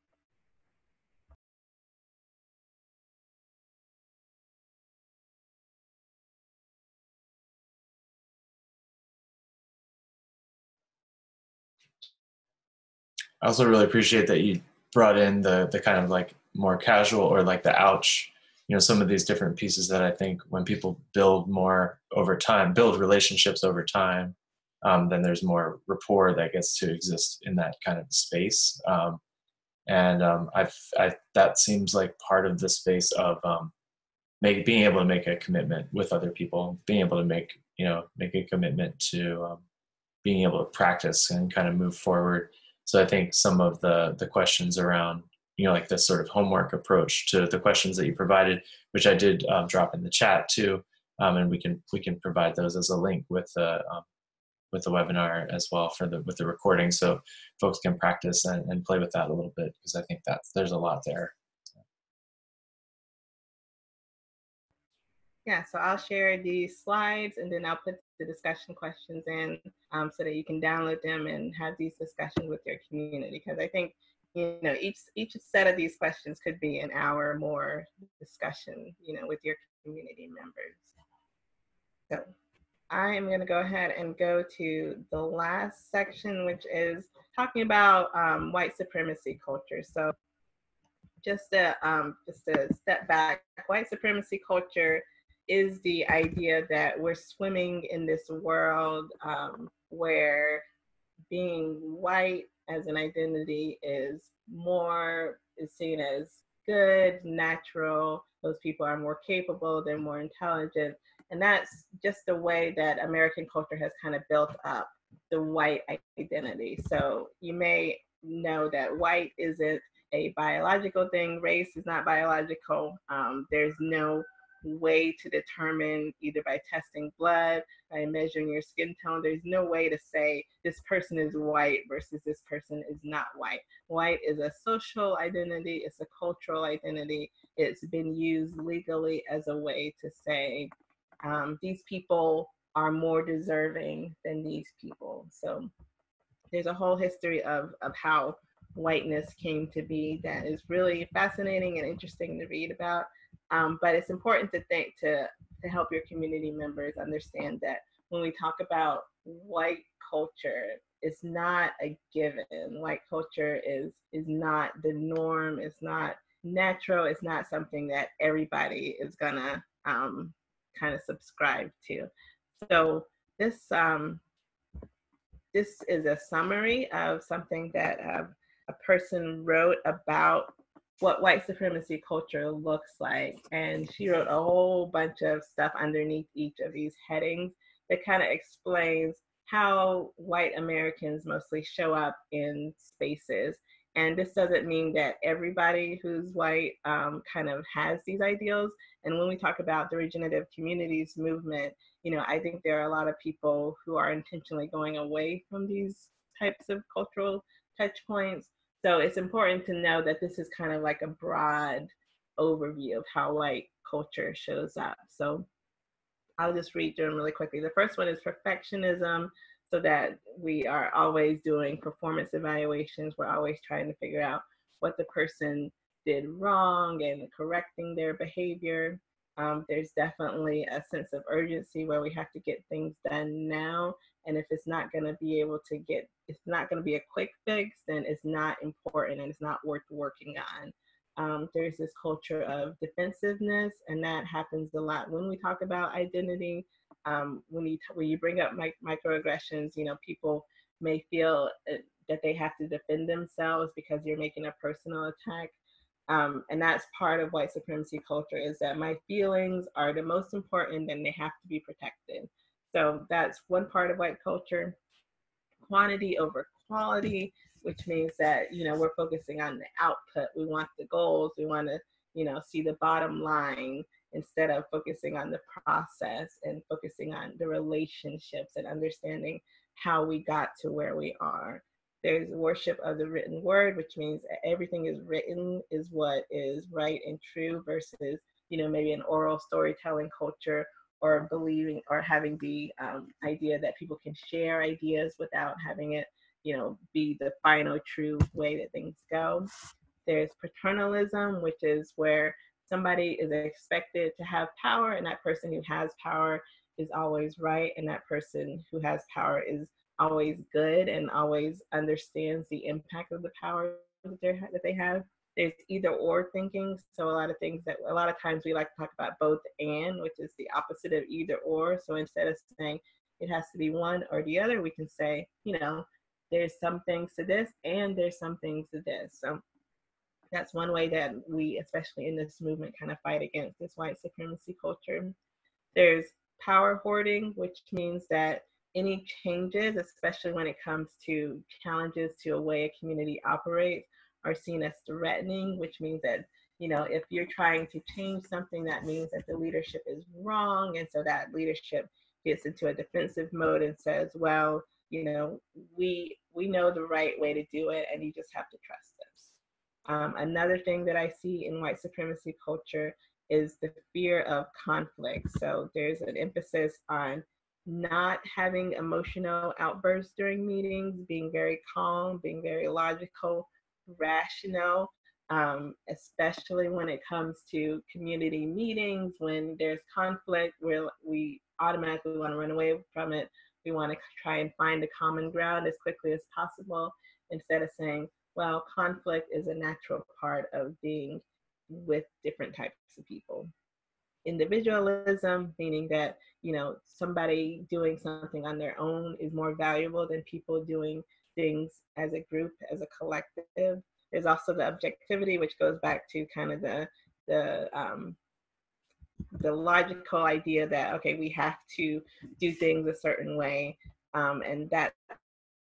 I also really appreciate that you brought in the kind of like more casual, or like the ouch, some of these different pieces that I think when people build more over time, build relationships over time, then there's more rapport that gets to exist in that kind of space. And that seems like part of the space of being able to make a commitment with other people, being able to make a commitment to being able to practice and kind of move forward. So I think some of the questions around, like this sort of homework approach to the questions that you provided, which I did drop in the chat too, and we can provide those as a link with the webinar as well with the recording, so folks can practice and play with that a little bit, because I think that there's a lot there. Yeah, so I'll share these slides and then I'll put the discussion questions in so that you can download them and have these discussions with your community. Because I think, each set of these questions could be an hour or more discussion, with your community members. So I am going to go ahead and go to the last section, which is talking about white supremacy culture. So just to step back, white supremacy culture is the idea that we're swimming in this world where being white as an identity is seen as good, natural. Those people are more capable, they're more intelligent. And that's just the way that American culture has kind of built up the white identity. So you may know that white isn't a biological thing. Race is not biological. There's no way to determine, either by testing blood, by measuring your skin tone, there's no way to say this person is white versus this person is not white. White is a social identity, it's a cultural identity. It's been used legally as a way to say these people are more deserving than these people. So there's a whole history of how whiteness came to be that is really fascinating and interesting to read about. But it's important to help your community members understand that when we talk about white culture, it's not a given. White culture is not the norm. It's not natural. It's not something that everybody is gonna kind of subscribe to. So this is a summary of something that a person wrote about what white supremacy culture looks like. And she wrote a whole bunch of stuff underneath each of these headings that kind of explains how white Americans mostly show up in spaces. And this doesn't mean that everybody who's white kind of has these ideals. And when we talk about the regenerative communities movement, I think there are a lot of people who are intentionally going away from these types of cultural touch points. So it's important to know that this is kind of like a broad overview of how white culture shows up. So I'll just read through them really quickly. The first one is perfectionism, so that we are always doing performance evaluations. We're always trying to figure out what the person did wrong and correcting their behavior. There's definitely a sense of urgency where we have to get things done now. And if it's not going to be a quick fix, then it's not important and it's not worth working on. There's this culture of defensiveness, and that happens a lot when we talk about identity. When you bring up microaggressions, people may feel that they have to defend themselves because you're making a personal attack. And that's part of white supremacy culture, is that my feelings are the most important and they have to be protected. So that's one part of white culture. Quantity over quality, which means that, we're focusing on the output. We want the goals. We want to, see the bottom line instead of focusing on the process and focusing on the relationships and understanding how we got to where we are. There's worship of the written word, which means everything is written is what is right and true versus, maybe an oral storytelling culture, or believing or having the idea that people can share ideas without having it, be the final true way that things go. There's paternalism, which is where somebody is expected to have power, and that person who has power is always right, and that person who has power is always good and always understands the impact of the power that they have. There's either or thinking. So a lot of times we like to talk about both and, which is the opposite of either or. So instead of saying it has to be one or the other, we can say, there's some things to this and there's some things to this. So That's one way that we, especially in this movement, kind of fight against this white supremacy culture. There's power hoarding, which means that any changes, especially when it comes to challenges to a way a community operates, are seen as threatening, which means that, you know, if you're trying to change something, that means that the leadership is wrong. And so that leadership gets into a defensive mode and says, well, you know, we know the right way to do it, and you just have to trust us. Another thing that I see in white supremacy culture is the fear of conflict. So there's an emphasis on not having emotional outbursts during meetings, being very calm, being very logical, rational, especially when it comes to community meetings. When there's conflict, we automatically want to run away from it. We want to try and find a common ground as quickly as possible, instead of saying, well, conflict is a natural part of being with different types of people. Individualism, meaning that, you know, somebody doing something on their own is more valuable than people doing things as a group, as a collective. There's also the objectivity, which goes back to kind of the logical idea that, okay, we have to do things a certain way, and that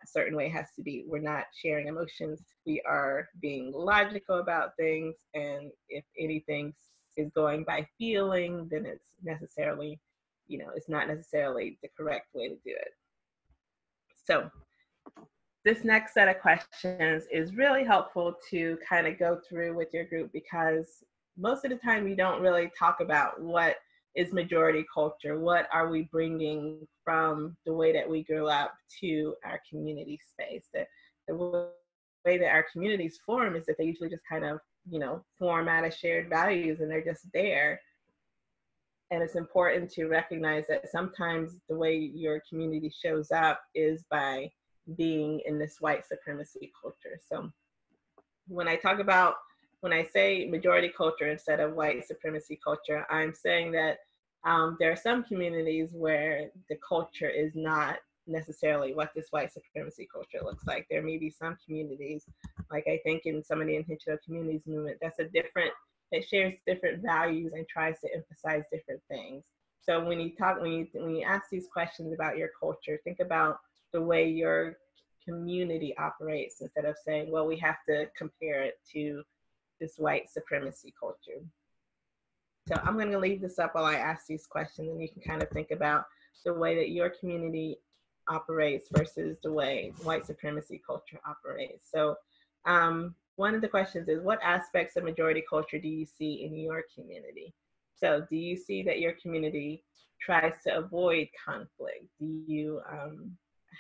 certain way has to be, we're not sharing emotions, we are being logical about things, and if anything is going by feeling, then it's necessarily, you know, it's not necessarily the correct way to do it. So this next set of questions is really helpful to kind of go through with your group, because most of the time you don't really talk about what is majority culture, what are we bringing from the way that we grew up to our community space. The way that our communities form is that they usually just kind of, you know, form out of shared values, and they're just there. And it's important to recognize that sometimes the way your community shows up is by being in this white supremacy culture. So when I say majority culture instead of white supremacy culture, I'm saying that there are some communities where the culture is not necessarily what this white supremacy culture looks like. There may be some communities, like I think in some of the intentional communities movement, that shares different values and tries to emphasize different things. So when you ask these questions about your culture, think about the way your community operates, instead of saying, well, we have to compare it to this white supremacy culture. So I'm going to leave this up while I ask these questions, and you can kind of think about the way that your community operates versus the way white supremacy culture operates. So one of the questions is, what aspects of majority culture do you see in your community? So do you see that your community tries to avoid conflict? Do you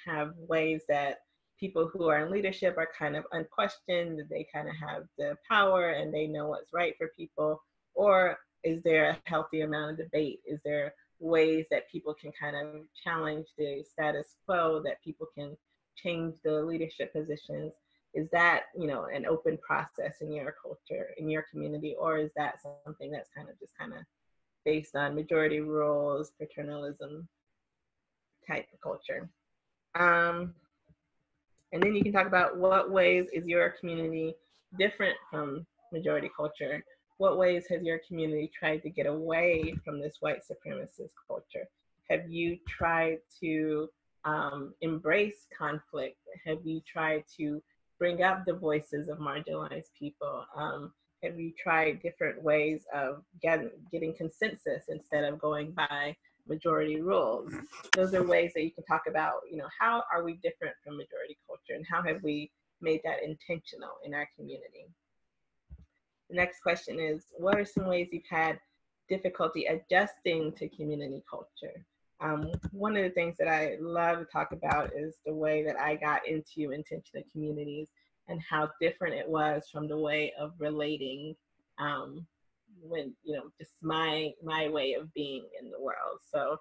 have ways that people who are in leadership are kind of unquestioned, they kind of have the power and they know what's right for people? Or is there a healthy amount of debate? Is there ways that people can kind of challenge the status quo, that people can change the leadership positions? Is that, you know, an open process in your culture, in your community, or is that something that's kind of based on majority rules, paternalism type of culture? And then you can talk about what ways is your community different from majority culture? What ways has your community tried to get away from this white supremacist culture? Have you tried to embrace conflict? Have you tried to bring up the voices of marginalized people? Have you tried different ways of getting consensus instead of going by majority rules? Those are ways that you can talk about, you know, how are we different from majority culture, and how have we made that intentional in our community? The next question is, what are some ways you've had difficulty adjusting to community culture? One of the things that I love to talk about is the way that I got into intentional communities and how different it was from the way of relating when, you know, just my way of being in the world. So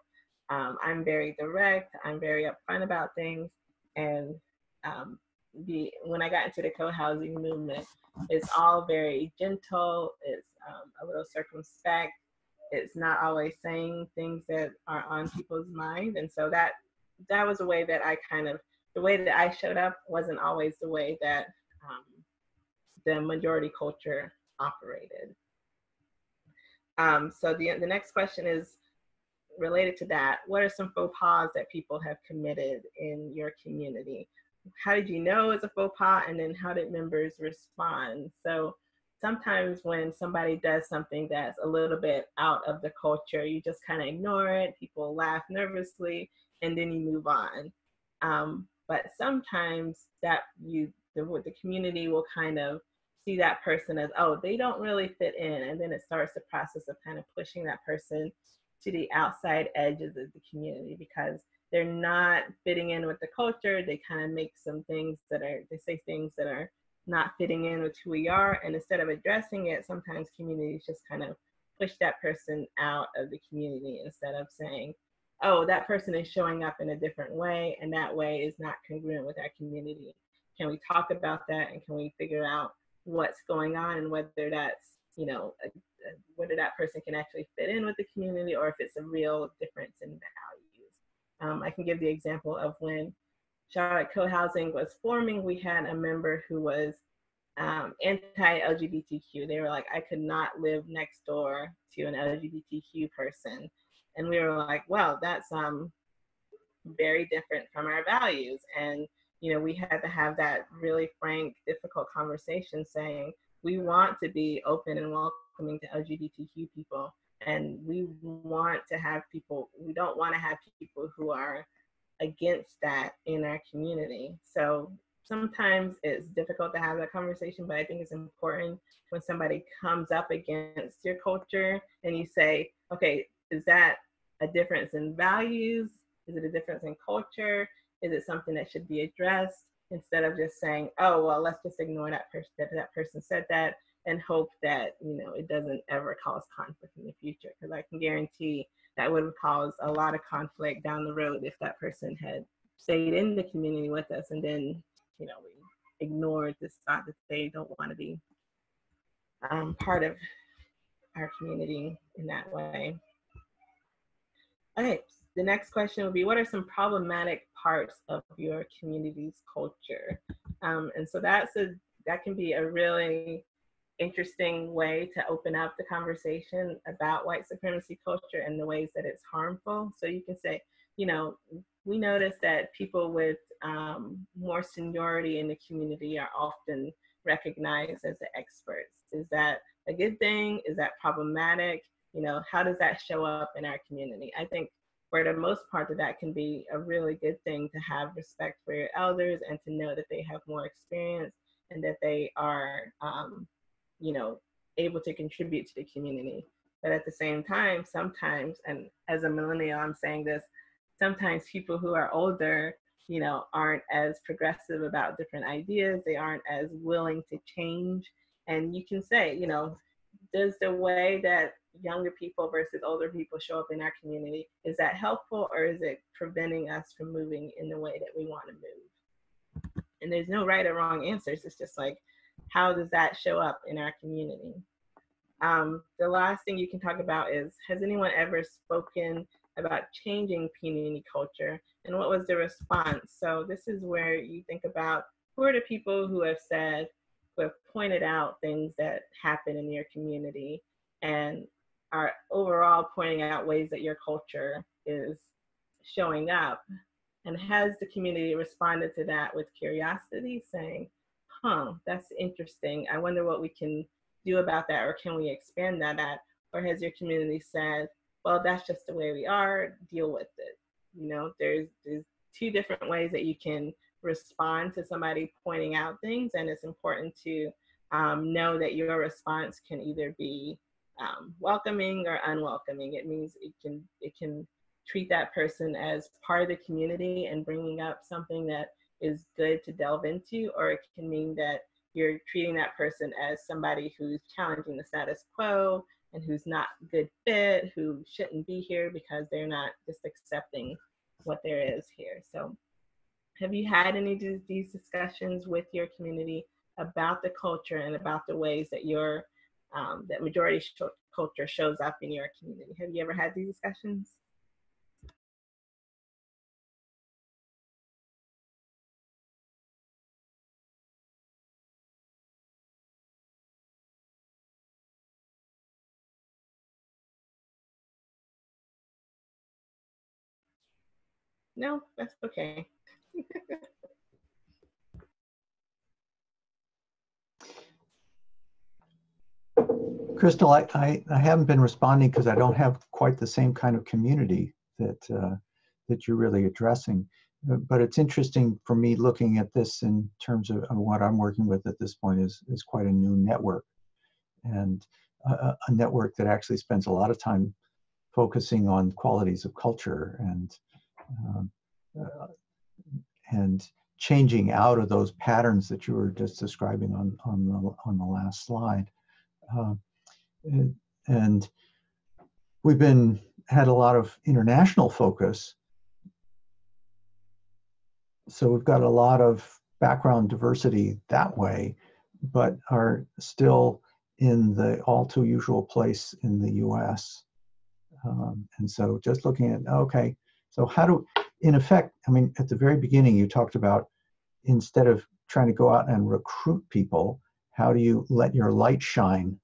I'm very direct, I'm very upfront about things, and when I got into the co-housing movement, it's all very gentle, it's a little circumspect, it's not always saying things that are on people's mind. And so that was a way that the way that I showed up wasn't always the way that the majority culture operated. So the next question is related to that. What are some faux pas that people have committed in your community? How did you know it's a faux pas, and then how did members respond? So sometimes when somebody does something that's a little bit out of the culture, you just kind of ignore it. People laugh nervously, and then you move on. But sometimes that the community will kind of see that person as, oh, they don't really fit in, and then it starts the process of kind of pushing that person to the outside edges of the community because they're not fitting in with the culture. They kind of make they say things that are not fitting in with who we are. And instead of addressing it, sometimes communities just kind of push that person out of the community instead of saying, oh, that person is showing up in a different way, and that way is not congruent with our community. Can we talk about that, and can we figure out what's going on and whether that's, whether that person can actually fit in with the community or if it's a real difference in values. I can give the example of when Charlotte Co-Housing was forming, we had a member who was anti-LGBTQ. They were like, I could not live next door to an LGBTQ person. And we were like, well, that's very different from our values. And, we had to have that really frank, difficult conversation saying, we want to be open and welcoming to LGBTQ people. And we want to have people, we don't want to have people who are against that in our community. So sometimes it's difficult to have that conversation, but I think it's important when somebody comes up against your culture and you say, okay, is that a difference in values? Is it a difference in culture? Is it something that should be addressed? Instead of just saying, oh, well, let's just ignore that person, that person said that, and hope that, it doesn't ever cause conflict in the future. Because I can guarantee that would have caused a lot of conflict down the road if that person had stayed in the community with us and then, we ignored this thought that they don't want to be part of our community in that way. Okay, the next question would be, what are some problematic parts of your community's culture? And so that can be a really interesting way to open up the conversation about white supremacy culture and the ways that it's harmful. So you can say, we notice that people with more seniority in the community are often recognized as the experts. Is that a good thing? Is that problematic? How does that show up in our community? I think for the most part that can be a really good thing to have respect for your elders and to know that they have more experience and that they are, able to contribute to the community. But at the same time, sometimes, and as a millennial, I'm saying this, sometimes people who are older, aren't as progressive about different ideas. They aren't as willing to change. And you can say, does the way that younger people versus older people show up in our community, is that helpful or is it preventing us from moving in the way that we want to move? And there's no right or wrong answers. It's just like, how does that show up in our community? The last thing you can talk about is, has anyone ever spoken about changing community culture, and what was the response? So this is where you think about, who are the people who have pointed out things that happen in your community and are overall pointing out ways that your culture is showing up. And has the community responded to that with curiosity, saying, that's interesting. I wonder what we can do about that, or can we expand that at? Or has your community said, well, that's just the way we are, deal with it? There's two different ways that you can respond to somebody pointing out things, and it's important to know that your response can either be welcoming or unwelcoming. It means it can treat that person as part of the community and bringing up something that is good to delve into, or it can mean that you're treating that person as somebody who's challenging the status quo and who's not good fit, who shouldn't be here because they're not just accepting what there is here. So have you had any of these discussions with your community about the culture and about the ways that that majority culture shows up in your community? Have you ever had these discussions? No, that's okay. Crystal, I haven't been responding because I don't have quite the same kind of community that that you're really addressing. But it's interesting for me looking at this in terms of what I'm working with at this point is quite a new network, and a network that actually spends a lot of time focusing on qualities of culture um, uh, and changing out of those patterns that you were just describing on the last slide. Uh, and we've had a lot of international focus, so we've got a lot of background diversity that way, but are still in the all too usual place in the US. And so just looking at, okay, so how do, in effect, I mean, at the very beginning, you talked about instead of trying to go out and recruit people, how do you let your light shine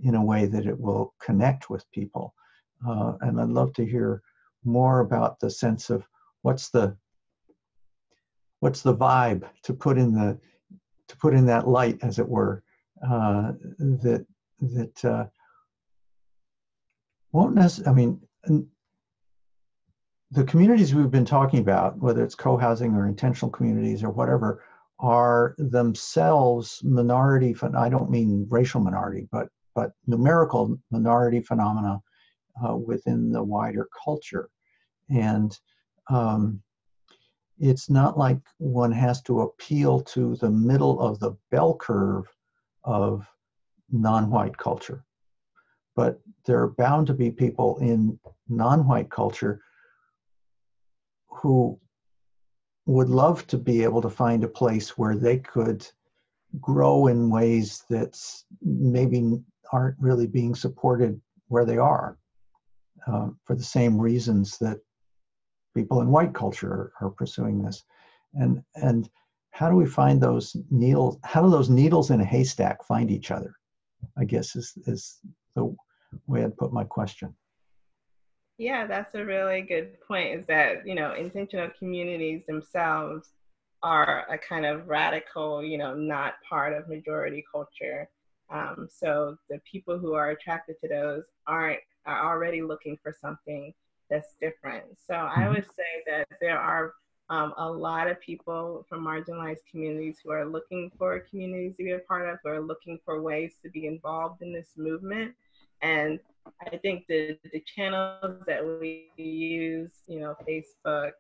in a way that it will connect with people? And I'd love to hear more about the sense of what's the vibe to put in that light, as it were, that won't necessarily, I mean, the communities we've been talking about, whether it's co-housing or intentional communities or whatever, are themselves minority, I don't mean racial minority, but numerical minority phenomena within the wider culture. And it's not like one has to appeal to the middle of the bell curve of non-white culture. But there are bound to be people in non-white culture who would love to be able to find a place where they could grow in ways that maybe aren't really being supported where they are, for the same reasons that people in white culture are pursuing this. And how do we find those needles? How do those needles in a haystack find each other? I guess is the way I'd put my question. Yeah, that's a really good point, is that, intentional communities themselves are a kind of radical, not part of majority culture. So the people who are attracted to those are already looking for something that's different. So I would say that there are a lot of people from marginalized communities who are looking for communities to be a part of, who are looking for ways to be involved in this movement. And I think the channels that we use, Facebook,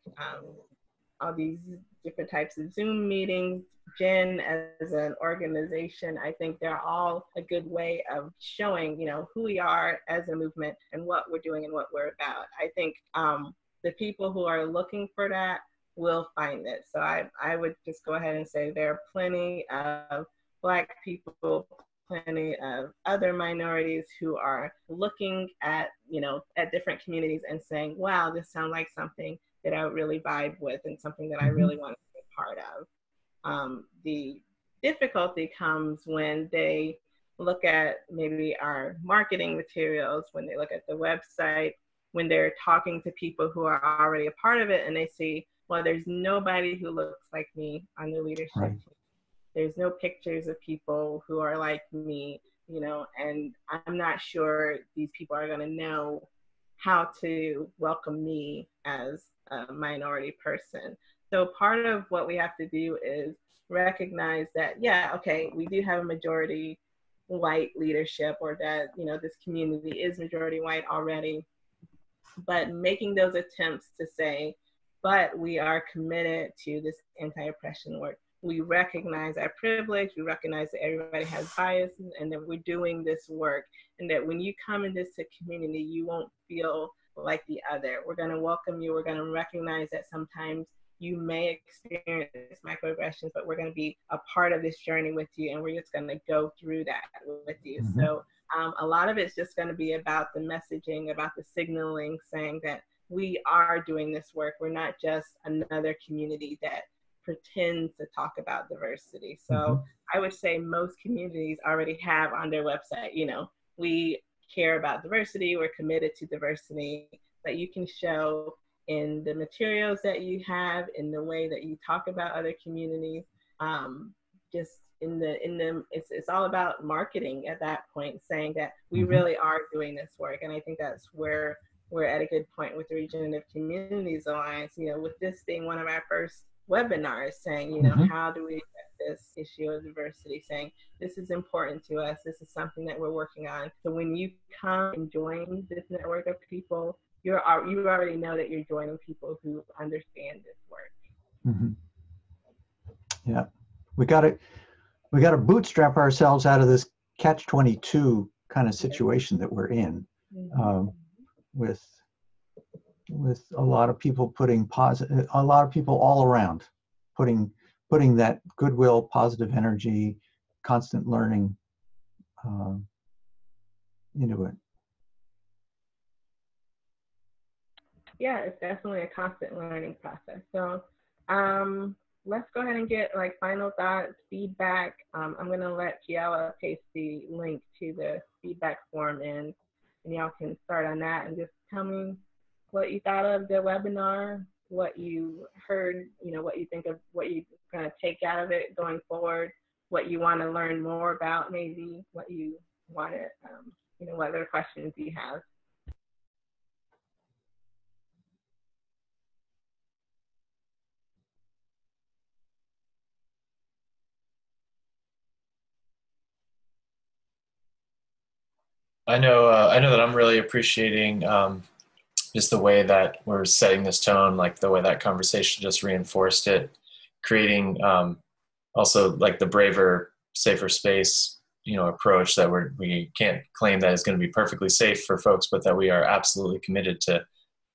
all these different types of Zoom meetings, Jen as an organization, I think they're all a good way of showing, who we are as a movement and what we're doing and what we're about. I think the people who are looking for that will find it. So I would just go ahead and say there are plenty of Black people, plenty of other minorities who are looking at, at different communities and saying, wow, this sounds like something that I really vibe with and something that I really want to be a part of. The difficulty comes when they look at maybe our marketing materials, when they look at the website, when they're talking to people who are already a part of it and they see, well, there's nobody who looks like me on the leadership team. There's no pictures of people who are like me, and I'm not sure these people are going to know how to welcome me as a minority person. So part of what we have to do is recognize that, yeah, okay, we do have a majority white leadership, or that, this community is majority white already, but making those attempts to say, but we are committed to this anti-oppression work. We recognize our privilege, we recognize that everybody has biases, and that we're doing this work, and that when you come into this community, you won't feel like the other. We're gonna welcome you, we're gonna recognize that sometimes you may experience microaggressions, but we're gonna be a part of this journey with you, and we're just gonna go through that with you. So a lot of it's just gonna be about the messaging, about the signaling, saying that we are doing this work. We're not just another community that pretends to talk about diversity. So I would say most communities already have on their website, we care about diversity, we're committed to diversity, that you can show in the materials that you have, in the way that you talk about other communities. Just it's all about marketing at that point, saying that we really are doing this work. And I think that's where we're at a good point with the Regenerative Communities Alliance, you know, with this being one of our first webinars, saying, you know, how do we address this issue of diversity, saying this is important to us, this is something that we're working on. So when you come and join this network of people, you already know that you're joining people who understand this work. Yeah, we got to bootstrap ourselves out of this catch-22 kind of situation that we're in, with a lot of people putting a lot of people all around putting that goodwill, positive energy, constant learning into it. Yeah, it's definitely a constant learning process. So let's go ahead and get like final thoughts, feedback. I'm going to let Kiala paste the link to the feedback form in, and y'all can start on that and just tell me what you thought of the webinar, what you heard, you know, what you think of, what you're going to take out of it going forward, what you want to learn more about, maybe what you want to, you know, what other questions you have. I know that I'm really appreciating just the way that we're setting this tone, like the way that conversation just reinforced it, creating also like the braver, safer space, you know, approach that we can't claim that it's going to be perfectly safe for folks, but that we are absolutely committed to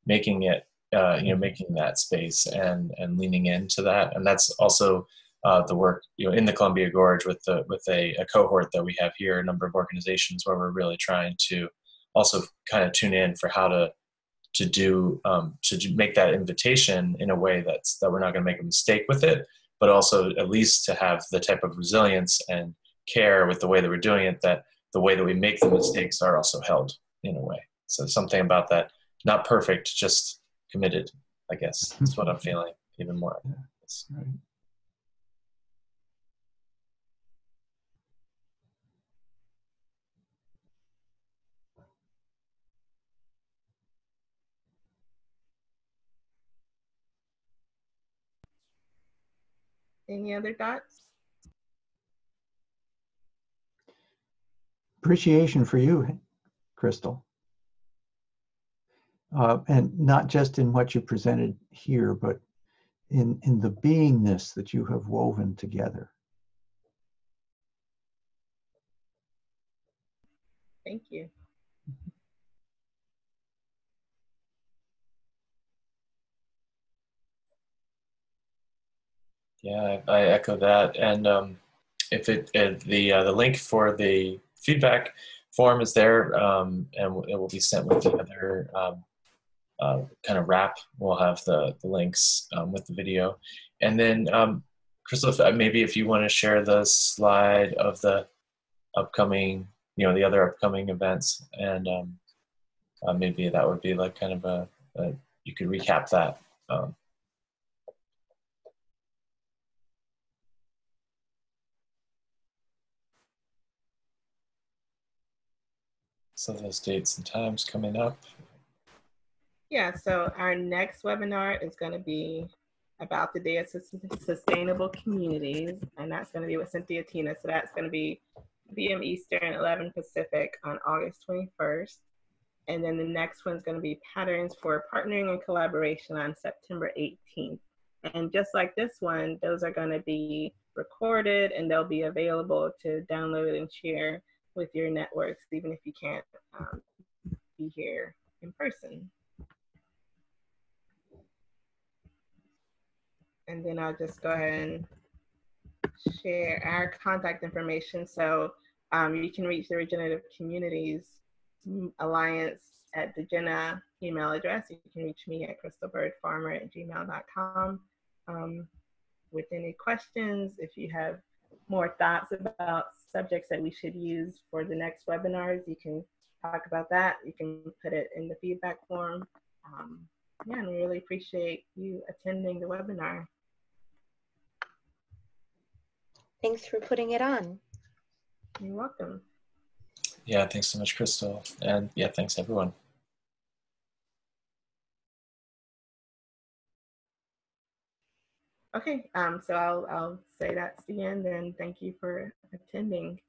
making it, you know, making that space and leaning into that. And that's also the work, you know, in the Columbia Gorge with a cohort that we have here, a number of organizations where we're really trying to also kind of tune in for how to make that invitation in a way that we're not going to make a mistake with it, but also at least to have the type of resilience and care with the way that we're doing it, that the way that we make the mistakes are also held in a way. So something about that, not perfect, just committed, I guess. That's what I'm feeling even more. Right. Any other thoughts? Appreciation for you, Crystal. And not just in what you presented here, but in the beingness that you have woven together. Thank you. Yeah, I echo that. And if the link for the feedback form is there, and it will be sent with the other kind of wrap. We'll have the links with the video. And then, Crystal, maybe if you want to share the slide of the upcoming, you know, the other upcoming events, and maybe that would be like kind of you could recap that. So those dates and times coming up. Yeah, so our next webinar is going to be about the Day of Sustainable Communities, and that's going to be with Cynthia Tina. So that's going to be PM Eastern, 11 Pacific on August 21st. And then the next one's going to be Patterns for Partnering and Collaboration on September 18th. And just like this one, those are going to be recorded and they'll be available to download and share with your networks, even if you can't be here in person. And then I'll just go ahead and share our contact information. So you can reach the Regenerative Communities Alliance at the Jenna email address. You can reach me at crystalbirdfarmer@gmail.com with any questions. If you have more thoughts about subjects that we should use for the next webinars, you can talk about that. You can put it in the feedback form. Yeah, and we really appreciate you attending the webinar. Thanks for putting it on. You're welcome. Yeah, thanks so much, Crystal. And yeah, thanks everyone. Okay, so I'll say that's the end, and thank you for attending.